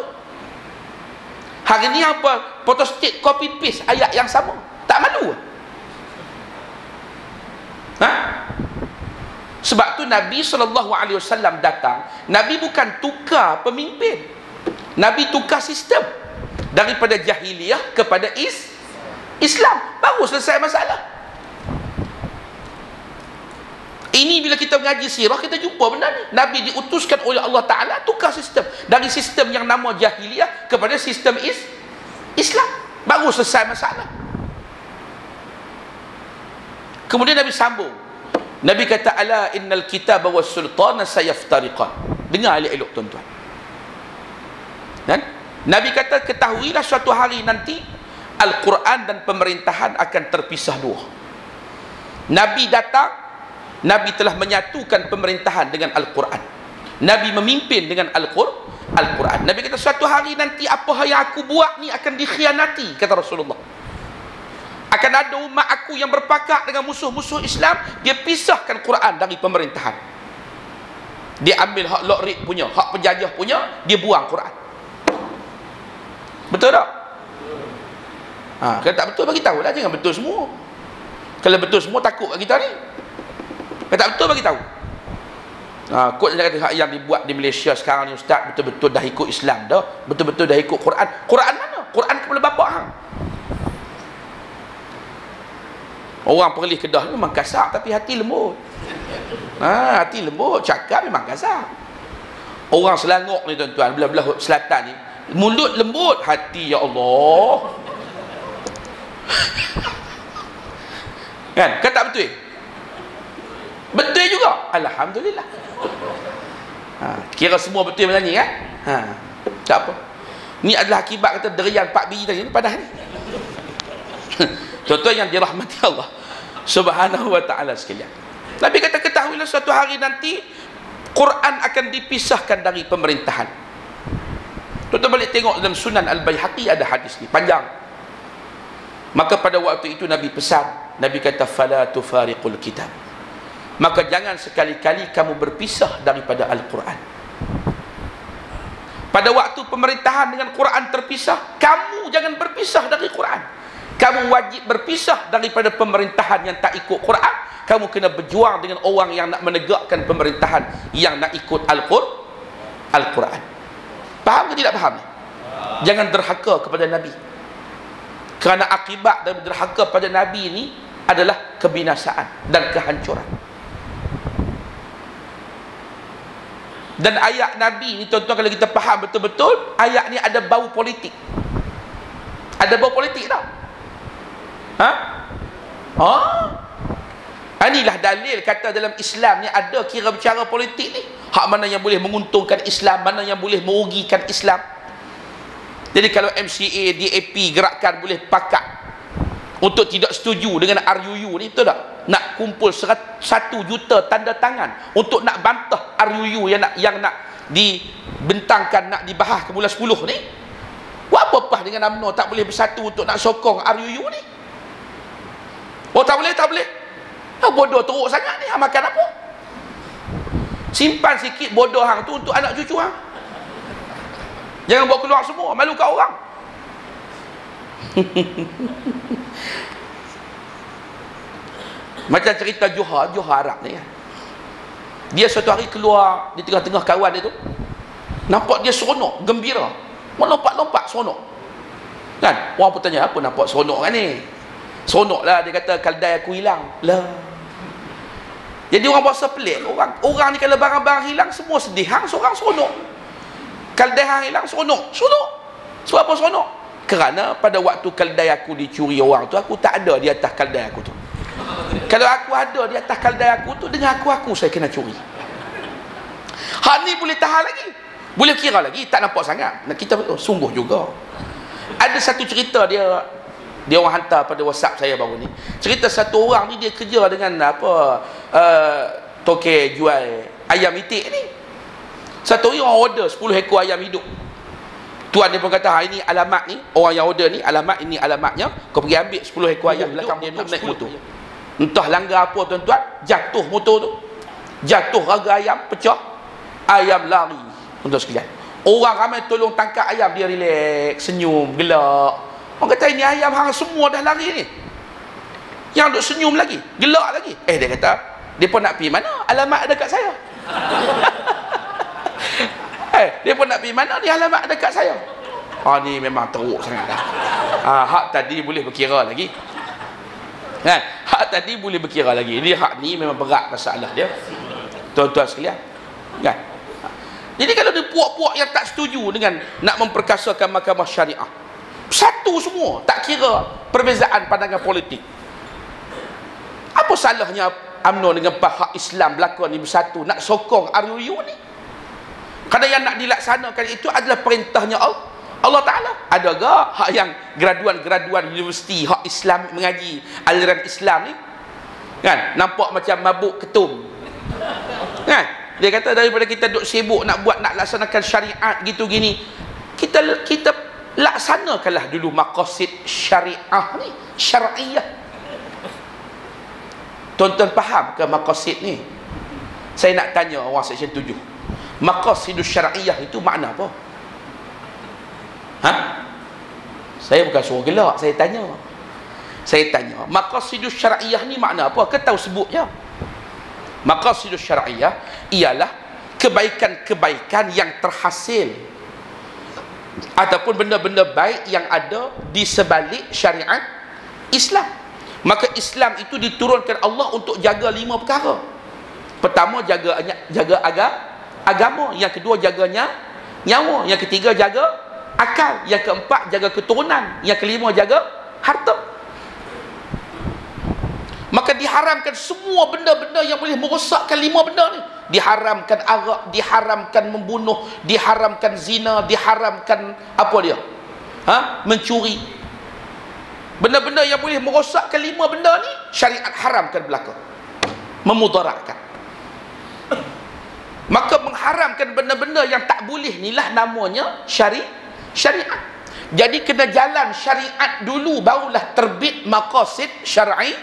S1: hari ni apa photostat copy paste ayat yang sama. Tak malu? Sebab tu Nabi SAW datang, Nabi bukan tukar pemimpin, Nabi tukar sistem daripada jahiliyah kepada Islam, baru selesai masalah. Ini bila kita mengaji sirah, kita jumpa benda ni. Nabi diutuskan oleh Allah Ta'ala tukar sistem dari sistem yang nama jahiliyah kepada sistem Islam, baru selesai masalah. Kemudian Nabi sambung, Nabi kata, ala innal kitaba was sultana sayaftariqan. Dengar elok-elok tuan-tuan. Dan Nabi kata, ketahuilah suatu hari nanti Al-Quran dan pemerintahan akan terpisah dua. Nabi datang, Nabi telah menyatukan pemerintahan dengan Al-Quran. Nabi memimpin dengan Al-Quran. Nabi kata, suatu hari nanti apa yang aku buat ni akan dikhianati, kata Rasulullah. Akan ada umat aku yang berpakat dengan musuh-musuh Islam, dia pisahkan Quran dari pemerintahan. Dia ambil hak lokrik punya, hak penjajah punya, dia buang Quran. Betul tak? Kalau tak betul bagi tahu lah, jangan betul semua. Kalau betul semua takut kat kita ni. Kalau tak betul bagi tahu. Kot dia kata hak yang dibuat di Malaysia sekarang ni ustaz, betul-betul dah ikut Islam dah, betul-betul dah ikut Quran. Quran mana? Quran kepala bapak hang. Orang Perlis Kedah ni memang kasar tapi hati lembut. Hati lembut, cakap memang kasar. Orang Selangor ni tuan-tuan, belah-belah selatan ni, mulut lembut, hati ya Allah. Kan? Kan tak betul? Betul juga. Alhamdulillah. Kira semua betul macam ni kan? Tak apa. Ni adalah akibat kata derian 4 biji tadi ni padah ni. Tuan-tuan yang dirahmati Allah Subhanahu wa ta'ala sekalian. Nabi kata, ketahuilah suatu hari nanti Quran akan dipisahkan dari pemerintahan. Tuan-tuan balik tengok dalam Sunan Al-Baihaqi ada hadis ni, panjang. Maka pada waktu itu Nabi pesan, Nabi kata, fala tufariqul kitab. Maka jangan sekali-kali kamu berpisah daripada Al-Quran. Pada waktu pemerintahan dengan Quran terpisah, kamu jangan berpisah dari Quran. Kamu wajib berpisah daripada pemerintahan yang tak ikut Quran. Kamu kena berjuang dengan orang yang nak menegakkan pemerintahan yang nak ikut Al-Quran. Faham ke tidak faham? Jangan derhaka kepada Nabi. Kerana akibat dari derhaka pada Nabi ini adalah kebinasaan dan kehancuran. Dan ayat Nabi ni tuan-tuan, kalau kita faham betul-betul, ayat ni ada bau politik. Ada bau politik tak? Inilah dalil kata dalam Islam ni ada kira bicara politik ni. Hak mana yang boleh menguntungkan Islam, mana yang boleh merugikan Islam. Jadi kalau MCA, DAP, gerakan boleh pakat untuk tidak setuju dengan RUU ni, betul tak? Nak kumpul 1 juta tanda tangan untuk nak bantah RUU yang nak dibentangkan, nak dibahas ke bulan 10 ni. Buat apa-apa dengan UMNO tak boleh bersatu untuk nak sokong RUU ni? Oh, tak boleh, tak boleh. Bodoh teruk sangat ni. Makan apa? Simpan sikit bodoh hang tu untuk anak cucu hang. Jangan bawa keluar semua, malu kat orang. Macam cerita Johar Arab ni kan. Dia suatu hari keluar di tengah-tengah kawan dia tu, nampak dia seronok, gembira, melompat-lompat seronok kan. Orang pun tanya, apa nampak seronok kan ni? Seronok lah, dia kata, kaldai aku hilang lah. Jadi orang berasa pelik. Orang ni kalau barang-barang hilang semua sedih, hang seorang seronok. Kaldai hang hilang seronok. Sebab apa seronok? Kerana pada waktu kaldai aku dicuri orang tu, aku tak ada di atas kaldai aku tu. Kalau aku ada di atas kaldai aku tu, dengan aku saya kena curi. Hak ni boleh tahan lagi, boleh kira lagi, tak nampak sangat. Kita sungguh juga. Ada satu cerita dia orang hantar pada WhatsApp saya baru ni. Cerita satu orang ni, dia kerja dengan toke jual ayam itik ni. Satu hari orang order 10 ekor ayam hidup. Tuan dia pun kata, ini alamat ni, orang yang order ni, alamat ini alamatnya, kau pergi ambil 10 ekor ayam belakang dia duduk naik motor. Entah langgar apa tuan-tuan, jatuh motor tu, jatuh raga ayam, pecah, ayam lari. Tuan-tuan sekalian, orang ramai tolong tangkap ayam, dia relax, senyum, gelak. Orang kata, ini ayam hang semua dah lari ni, yang duk senyum lagi, gelak lagi. Dia kata, dia pun nak pergi mana? Alamat ada kat saya. Dia pun nak pergi mana? Ni alamat ada kat saya. Ni memang teruk sangat dah. Hak tadi boleh berkira lagi kan? Hak tadi boleh berkira lagi. Ini hak ni memang berat masalah dia, tuan-tuan sekalian kan? Jadi kalau dia puak-puak yang tak setuju dengan nak memperkasakan mahkamah syariah, satu semua, tak kira perbezaan pandangan politik. Apa salahnya UMNO dengan pihak Islam berlakon ni bersatu nak sokong RUU ni? Kerana yang nak dilaksanakan itu adalah perintahnya Allah Ta'ala. Ada ke hak yang graduan-graduan universiti hak Islam mengaji aliran Islam ni kan, nampak macam mabuk ketum kan? Dia kata, daripada kita duk sibuk nak laksanakan syariat gitu gini, kita laksanakanlah dulu maqasid syariah ni, syariah. Tuan-tuan faham ke maqasid ni? Saya nak tanya orang seksyen 7, maqasidus syariah itu makna apa? Saya bukan suruh gelak, saya tanya, maqasidus syariah ni makna apa? Kau tahu sebutnya? Maqasidus syariah ialah kebaikan-kebaikan yang terhasil ataupun benda-benda baik yang ada di sebalik syariat Islam. Maka Islam itu diturunkan Allah untuk jaga 5 perkara. Pertama, jaga agama. Yang kedua, jaga nyawa. Yang ketiga, jaga akal. Yang keempat, jaga keturunan. Yang kelima, jaga harta. Maka diharamkan semua benda-benda yang boleh merosakkan 5 benda ni. Diharamkan arak, diharamkan membunuh, diharamkan zina, diharamkan apa dia? Mencuri. Benda-benda yang boleh merosakkan 5 benda ni, syariat haramkan berlaku, memudaratkan. Maka mengharamkan benda-benda yang tak boleh inilah namanya syariat. Jadi kena jalan syariat dulu, barulah terbit maqasid syariah.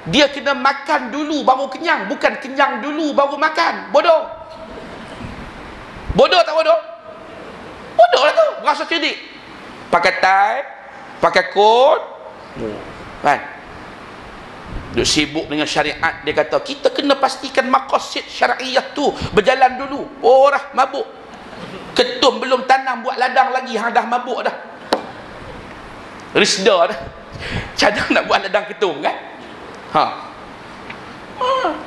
S1: Dia kena makan dulu baru kenyang, bukan kenyang dulu baru makan. Bodoh tak bodoh? Bodoh lah tu, berasa cerdik. Pakai tie, pakai coat, kan? Duk sibuk dengan syariat. Dia kata kita kena pastikan maqasid syariah tu berjalan dulu. Orang mabuk, ketum belum tanam buat ladang lagi, hang dah mabuk dah. Risda dah. Cadang nak buat ladang ketum kan?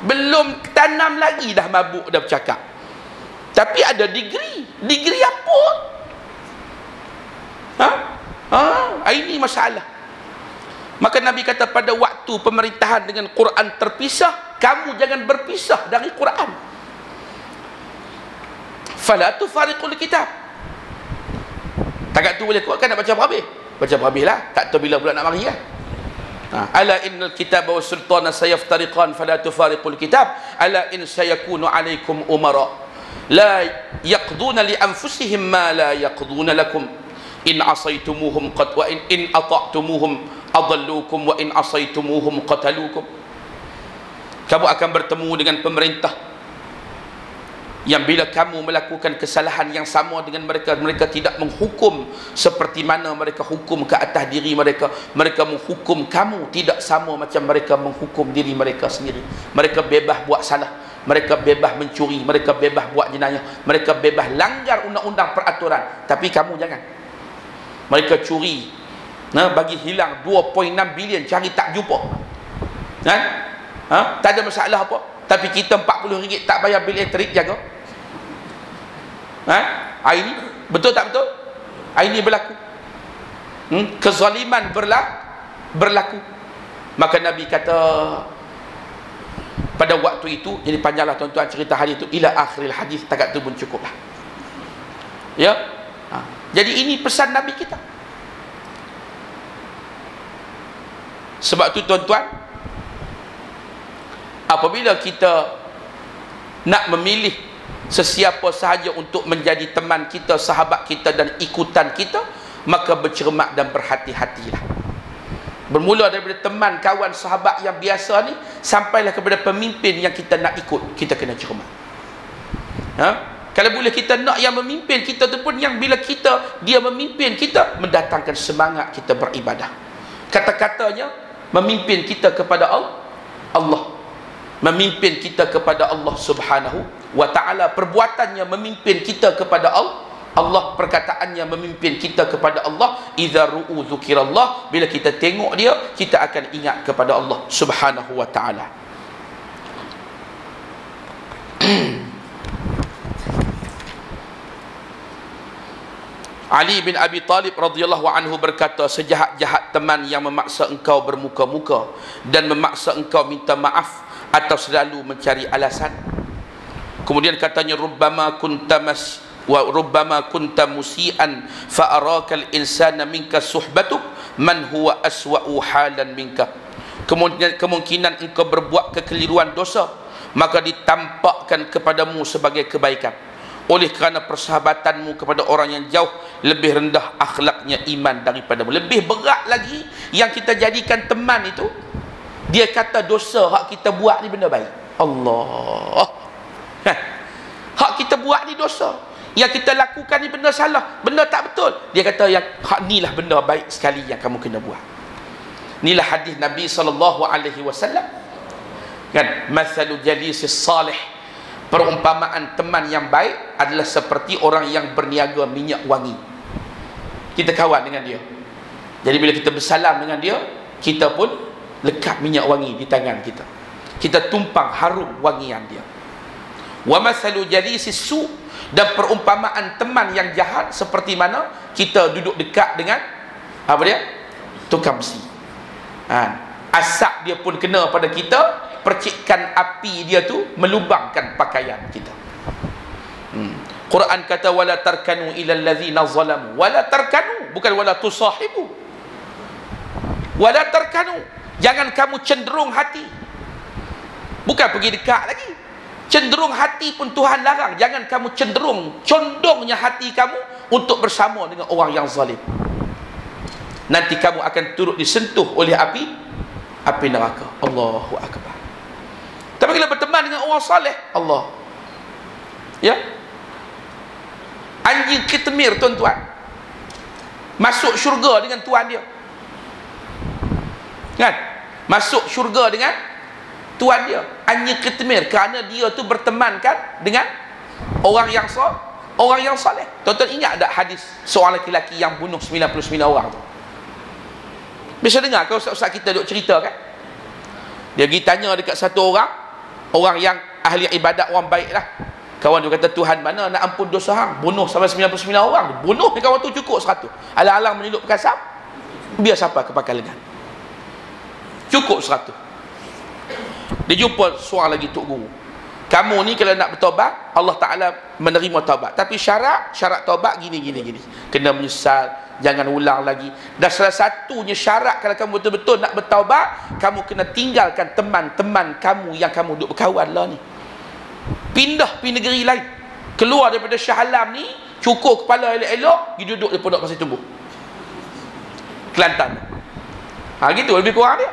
S1: Belum tanam lagi dah mabuk dah bercakap. Tapi ada degree. Degree apa? Ini masalah. Maka Nabi kata pada waktu pemerintahan dengan Quran terpisah, kamu jangan berpisah dari Quran. Fala tufariqul kitab. Takat tu boleh kuat kan nak baca berhabis? Baca berhabis lah. Tak tahu bila pula nak mari kan? Ala innal kitaba was sultana sayaftariqan fala tufariqul kitab ala in sayakunu alaikum umara la yaqduna li anfusihim ma la yaqduna lakum in asaitumuhum qad wa in ata'tumuhum adallukum wa in asaitumuhum qatalukum. Kamu akan bertemu dengan pemerintah yang bila kamu melakukan kesalahan yang sama dengan mereka, mereka tidak menghukum seperti mana mereka hukum ke atas diri mereka. Mereka menghukum kamu tidak sama macam mereka menghukum diri mereka sendiri. Mereka bebas buat salah, mereka bebas mencuri, mereka bebas buat jenayah, mereka bebas langgar undang-undang peraturan. Tapi kamu jangan. Mereka curi, bagi hilang 2.6 bilion, cari tak jumpa, kan? Tak ada masalah apa. Tapi kita RM40 tak bayar bil elektrik, jaga. Ini betul tak betul? Ini berlaku. Kezaliman berlaku. Maka Nabi kata pada waktu itu, jadi panjanglah tuan-tuan cerita hadis itu, ila akhiril hadis, takat tu pun cukup lah. Ya. Jadi ini pesan Nabi kita. Sebab tu tuan-tuan, apabila kita nak memilih sesiapa sahaja untuk menjadi teman kita, sahabat kita dan ikutan kita, maka bercermat dan berhati-hatilah. Bermula daripada teman, kawan, sahabat yang biasa ni, sampailah kepada pemimpin yang kita nak ikut, kita kena cermat. Kalau boleh kita nak yang memimpin kita tu pun yang bila dia memimpin kita, mendatangkan semangat kita beribadah. Kata-katanya memimpin kita kepada Allah, memimpin kita kepada Allah Subhanahu wa ta'ala. Perbuatannya memimpin kita kepada Allah, perkataannya memimpin kita kepada Allah. Idza ru'u dzukirallah, bila kita tengok dia, kita akan ingat kepada Allah Subhanahu wa ta'ala. Ali bin Abi Talib radhiyallahu anhu berkata, sejahat-jahat teman yang memaksa engkau bermuka-muka dan memaksa engkau minta maaf atau selalu mencari alasan. Kemudian katanya, rubbama kunta musian fa araka al-insana minka suhbatuk man huwa aswa'u halan minka. Kemungkinan engkau berbuat kekeliruan dosa, maka ditampakkan kepadamu sebagai kebaikan. Oleh kerana persahabatanmu kepada orang yang jauh lebih rendah akhlaknya iman daripadamu. Lebih berat lagi yang kita jadikan teman itu, dia kata dosa hak kita buat ni benda baik. Allah, hak kita buat ni dosa, yang kita lakukan ni benda salah, benda tak betul. Dia kata yang hak ni lah benda baik sekali yang kamu kena buat. Inilah hadis Nabi SAW kan, masalu jalisis salih, perumpamaan teman yang baik adalah seperti orang yang berniaga minyak wangi. Kita kawan dengan dia, jadi bila kita bersalam dengan dia, kita pun lekat minyak wangi di tangan kita, kita tumpang harum wangian dia. Wa masalu jalisis su, dan perumpamaan teman yang jahat seperti mana kita duduk dekat dengan apa dia, tukang besi. Asap dia pun kena pada kita, percikan api dia tu melubangkan pakaian kita. Quran kata wala tarkanu ilal ladzina zalamu, wala tarkanu, bukan wala tusahibu. Wala tarkanu, jangan kamu cenderung hati, bukan pergi dekat lagi. Cenderung hati pun Tuhan larang. Jangan kamu cenderung, condongnya hati kamu untuk bersama dengan orang yang zalim. Nanti kamu akan turut disentuh oleh api neraka. Allahu akbar. Tapi kalau berteman dengan orang saleh, Allah, ya, Anjing kitmir, tuan-tuan, masuk syurga dengan tuan dia. Kan? Masuk syurga dengan tuan dia. Anjing kitmir, kerana dia tu berteman kan dengan orang yang soleh. Tuan-tuan ingat tak hadis seorang lelaki yang bunuh 99 orang tu? Biasa dengar kalau ustaz-ustaz kita duk cerita kan? Dia pergi tanya dekat satu orang yang ahli ibadat, orang baik lah. Kawan tu kata, Tuhan mana nak ampun dosa hang? Bunuh sampai 99 orang. Bunuh kawan tu cukup 100. Alang-alang menyeluk perkasam, biar siapa kepakal lengan. Cukup 100. Dia jumpa seorang lagi Tok Guru. Kamu ni kalau nak bertaubat, Allah Ta'ala menerima taubat. Tapi syarat taubat gini. Kena menyesal, jangan ulang lagi. Dan salah satunya syarat kalau kamu betul-betul nak bertaubat, kamu kena tinggalkan teman-teman kamu yang kamu duduk berkawan lah ni. Pindah pergi negeri lain. Keluar daripada Shah Alam ni, cukur kepala elok-elok, pergi duduk di Pondok Pasir Tumbuh, Kelantan. Gitu lebih kurang dia.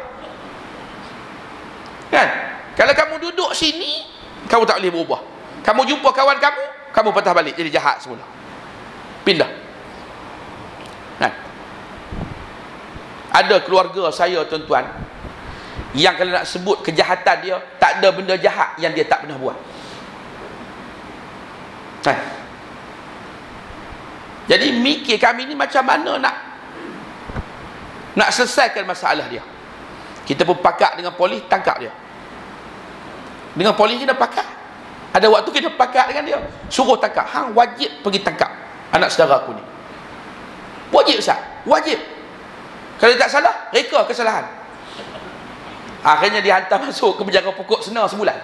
S1: Kan? Kalau kamu duduk sini, kamu tak boleh berubah. Kamu jumpa kawan kamu patah balik jadi jahat semula. Pindah. Kan? Ada keluarga saya, tuan-tuan, yang kalau nak sebut kejahatan dia, tak ada benda jahat yang dia tak pernah buat. Kan? Jadi mikir kami ni macam mana nak selesaikan masalah dia. Kita pun pakat dengan polis, tangkap dia. Dengan polis kita pakat. Ada waktu kita pakat dengan dia, suruh tangkap. Hang wajib pergi tangkap anak saudara aku ni. Wajib Ustaz? Wajib. Kalau tak salah, reka kesalahan. Akhirnya dihantar masuk ke penjara pokok senar sebulan.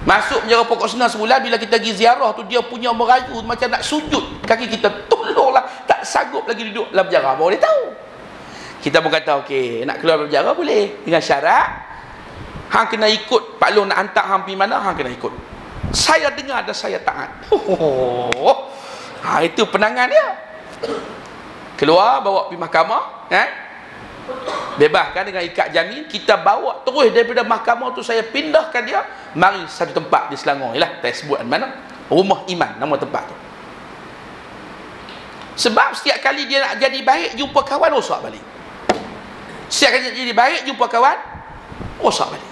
S1: Masuk penjara pokok senar sebulan. Bila kita pergi ziarah tu, dia punya merayu macam nak sujud kaki kita. Tolonglah, tak sanggup lagi duduk dalam penjara. Baru dia tahu. Kita pun kata, okey, nak keluar dari penjara boleh, dengan syarat hang kena ikut Pak Long nak hantar hang pergi mana, hang kena ikut. Saya dengar dan saya taat. Itu penangan dia. Keluar, bawa pergi mahkamah, bebaskan dengan ikat jamin. Kita bawa terus daripada mahkamah tu, saya pindahkan dia mari satu tempat di Selangor. Yalah, tak sebut mana, Rumah Iman nama tempat tu. Sebab setiap kali dia nak jadi baik, jumpa kawan, rosak balik. Setiap kali jadi baik, jumpa kawan, rosak balik.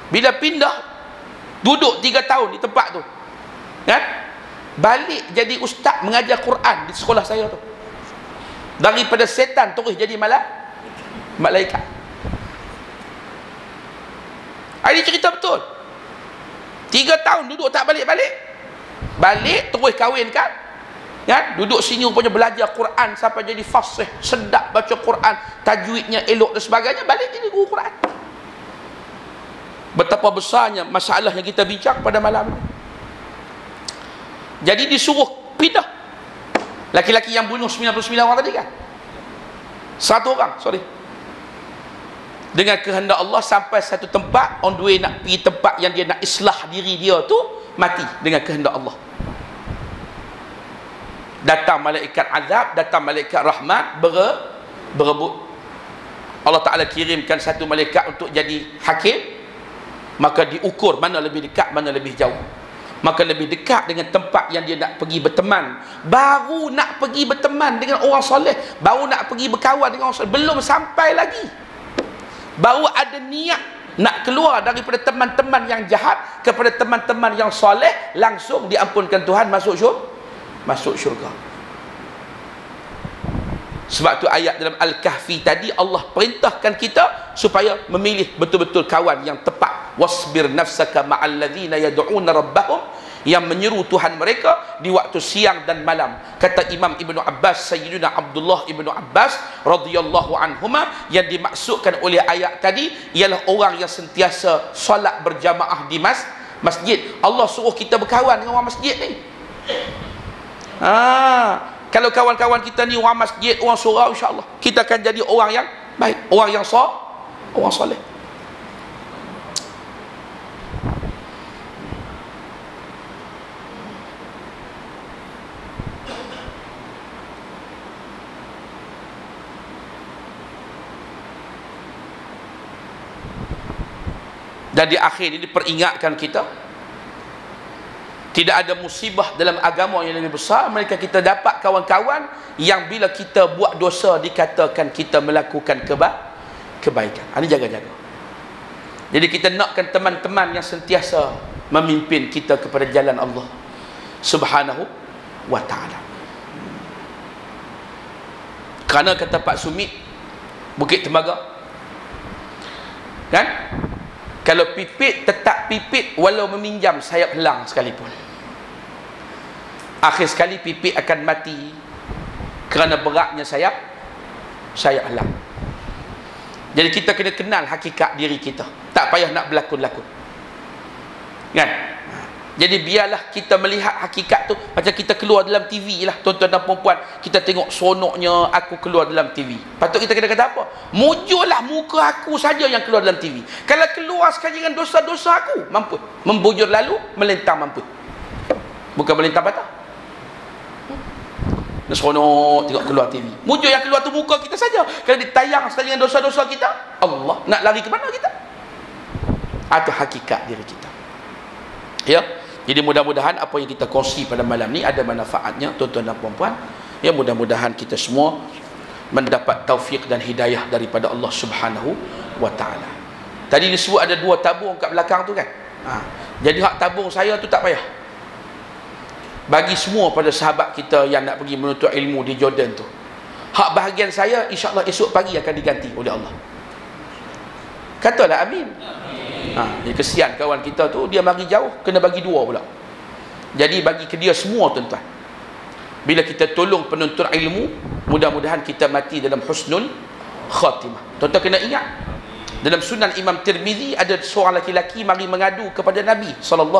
S1: Bila pindah, duduk 3 tahun di tempat tu, kan? Balik jadi ustaz mengajar Quran di sekolah saya tu. Daripada setan terus jadi malaikat. Ini cerita betul. 3 tahun duduk tak balik-balik. Balik terus kahwin kan? Duduk sini rupanya belajar Quran sampai jadi fasih, sedap baca Quran, tajwidnya elok dan sebagainya. Balik jadi guru Quran. Betapa besarnya masalah yang kita bincang pada malam ini. Jadi disuruh pindah. Laki-laki yang bunuh 99 orang tadi kan, 100 orang, sorry. Dengan kehendak Allah sampai satu tempat, on the way nak pergi tempat yang dia nak islah diri dia tu, mati dengan kehendak Allah. Datang malaikat azab, datang malaikat rahmat, berebut. Allah Ta'ala kirimkan satu malaikat untuk jadi hakim. Maka diukur mana lebih dekat, mana lebih jauh. Maka lebih dekat dengan tempat yang dia nak pergi berteman. Baru nak pergi berteman dengan orang soleh, baru nak pergi berkawan dengan orang soleh, belum sampai lagi, baru ada niat nak keluar daripada teman-teman yang jahat kepada teman-teman yang soleh, langsung diampunkan Tuhan, masuk syurga. Sebab tu ayat dalam Al-Kahfi tadi, Allah perintahkan kita supaya memilih betul-betul kawan yang tepat. Wasbir nafsaka ma'al ladzina yad'una rabbahum, yang menyeru Tuhan mereka di waktu siang dan malam. Kata Imam Ibnu Abbas, Sayyidina Abdullah Ibnu Abbas radhiyallahu anhuma, yang dimaksudkan oleh ayat tadi ialah orang yang sentiasa solat berjamaah di masjid. Allah suruh kita berkawan dengan orang masjid ni. Kalau kawan-kawan kita ni orang masjid, orang surau, insya-Allah kita akan jadi orang yang baik, orang yang soleh. Dan di akhir ini diperingatkan kita, Tidak ada musibah dalam agama yang lebih besar melainkan kita dapat kawan-kawan yang bila kita buat dosa dikatakan kita melakukan kebaikan. Ini jaga-jaga. Jadi kita nakkan teman-teman yang sentiasa memimpin kita kepada jalan Allah Subhanahu wa ta'ala. Kerana kata Pak Sumit Bukit Tembaga, kan, kalau pipit tetap pipit walau meminjam sayap helang sekalipun. Akhir sekali pipit akan mati kerana beratnya sayap helang. Jadi kita kena kenal hakikat diri kita. Tak payah nak berlakon-lakon, kan? Jadi biarlah kita melihat hakikat tu. Macam kita keluar dalam TV lah, tuan-tuan dan perempuan, kita tengok seronoknya aku keluar dalam TV. Patut kita kena kata apa? Mujurlah muka aku saja yang keluar dalam TV. Kalau keluar sekali dengan dosa-dosa aku, mampu. Membujur lalu, melentang mampu. Bukan melentang patah. Seronok tengok keluar TV. Mujur yang keluar tu muka kita saja. Kalau ditayang sekali dengan dosa-dosa kita, Allah nak lari ke mana kita? Itu hakikat diri kita. Ya. Jadi mudah-mudahan apa yang kita kongsi pada malam ni ada manfaatnya, tuan-tuan dan puan-puan. Ya, mudah-mudahan kita semua mendapat taufik dan hidayah daripada Allah Subhanahu wa ta'ala. Tadi disebut ada 2 tabung kat belakang tu, kan? Jadi hak tabung saya tu tak payah. Bagi semua pada sahabat kita yang nak pergi menuntut ilmu di Jordan tu. Hak bahagian saya insya-Allah esok pagi akan diganti oleh Allah. Katalah amin. Jadi kesian kawan kita tu, dia mari jauh, kena bagi 2 pula. Jadi bagi ke dia semua, tuan-tuan. Bila kita tolong penuntut ilmu, mudah-mudahan kita mati dalam husnul khatimah. Tuan-tuan kena ingat, dalam Sunan Imam Tirmizi ada seorang lelaki mari mengadu kepada Nabi SAW.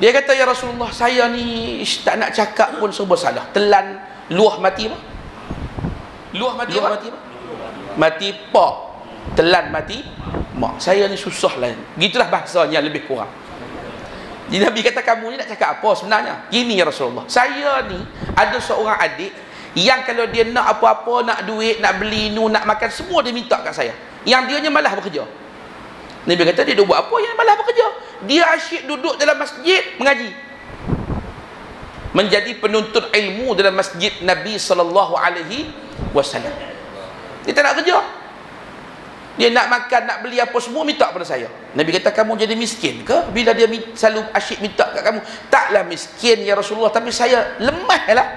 S1: Dia kata, ya Rasulullah, saya ni tak nak cakap pun serba salah. Telan luah mati apa? Luah mati apa? Mati pak. Telan mati mak. Saya ni susah lah. Gitulah bahasanya lebih kurang. Jadi Nabi kata, kamu ni nak cakap apa sebenarnya? Gini ya Rasulullah, saya ni ada seorang adik yang kalau dia nak apa-apa, nak duit, nak beli nu, nak makan, semua dia minta kat saya. Yang dia malah bekerja. Nabi kata, dia buat apa yang malah bekerja? Dia asyik duduk dalam masjid mengaji. Menjadi penuntut ilmu dalam masjid Nabi SAW. Dia tak nak kerja. Dia nak makan, nak beli apa semua minta pada saya. Nabi kata, kamu jadi miskin ke bila dia selalu asyik minta kat kamu? Taklah miskin ya Rasulullah, tapi saya lemah lah,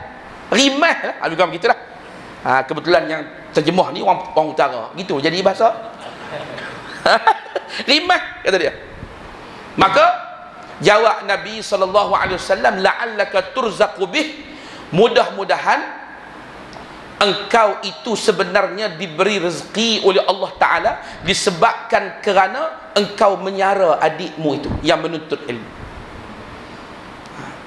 S1: rimah lah. Bukan begitulah. Kebetulan yang terjemah ni orang utara gitu, jadi bahasa rimah kata dia. Maka jawab Nabi SAW, la'allaka turzaqu bih, mudah-mudahan engkau itu sebenarnya diberi rezeki oleh Allah Ta'ala disebabkan kerana engkau menyara adikmu itu yang menuntut ilmu.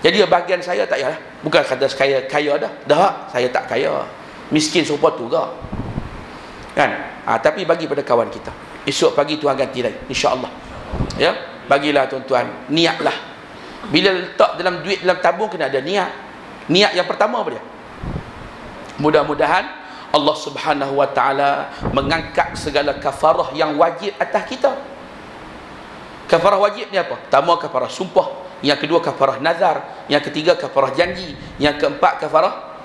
S1: Jadi bahagian saya tak payahlah. Bukan kata kaya dah. Dah, saya tak kaya. Miskin serupa tu ke? Kan? Tapi bagi pada kawan kita. Esok pagi Tuhan ganti lagi, insya-Allah. Ya, bagilah tuan-tuan, niatlah. Bila letak dalam duit dalam tabung kena ada niat. Niat yang pertama apa dia? Mudah-mudahan Allah Subhanahu wa ta'ala mengangkat segala kafarah yang wajib atas kita. Kafarah wajib ni apa? Pertama kafarah sumpah, yang kedua kafarah nazar, yang ketiga kafarah janji, yang keempat kafarah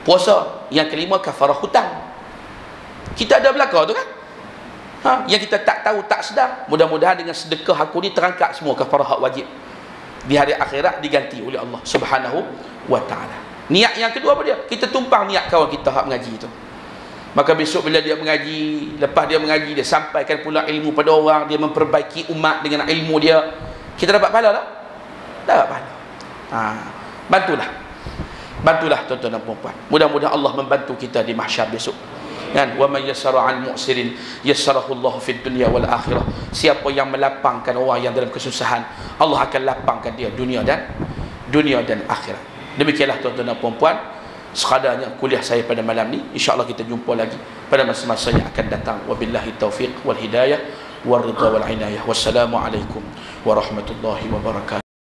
S1: puasa, yang kelima kafarah hutang. Kita ada belaka tu kan? Yang kita tak tahu, tak sedar. Mudah-mudahan dengan sedekah aku ni terangkat semua kafarah hak wajib. Di hari akhirat diganti oleh Allah Subhanahu wa ta'ala. Niat yang kedua apa dia? Kita tumpang niat kawan kita hak mengaji tu. Maka besok bila dia mengaji, lepas dia mengaji, dia sampaikan pula ilmu pada orang, dia memperbaiki umat dengan ilmu dia. Kita dapat pahala tak? Dapat pahala. Bantulah. Bantulah tuan-tuan dan puan-puan. Mudah-mudahan Allah membantu kita di mahsyar besok. Kan? Wa may yassara 'al mu'sirin yassarahu Allah fid dunya wal akhirah. Siapa yang melapangkan orang yang dalam kesusahan, Allah akan lapangkan dia dunia dan akhirat. Demikianlah tuan-tuan dan puan-puan, sekadarnya kuliah saya pada malam ni. InsyaAllah kita jumpa lagi pada masa-masa yang akan datang. Wabillahi taufiq wal hidayah wal ridha wal inayah. Wassalamualaikum warahmatullahi wabarakatuh.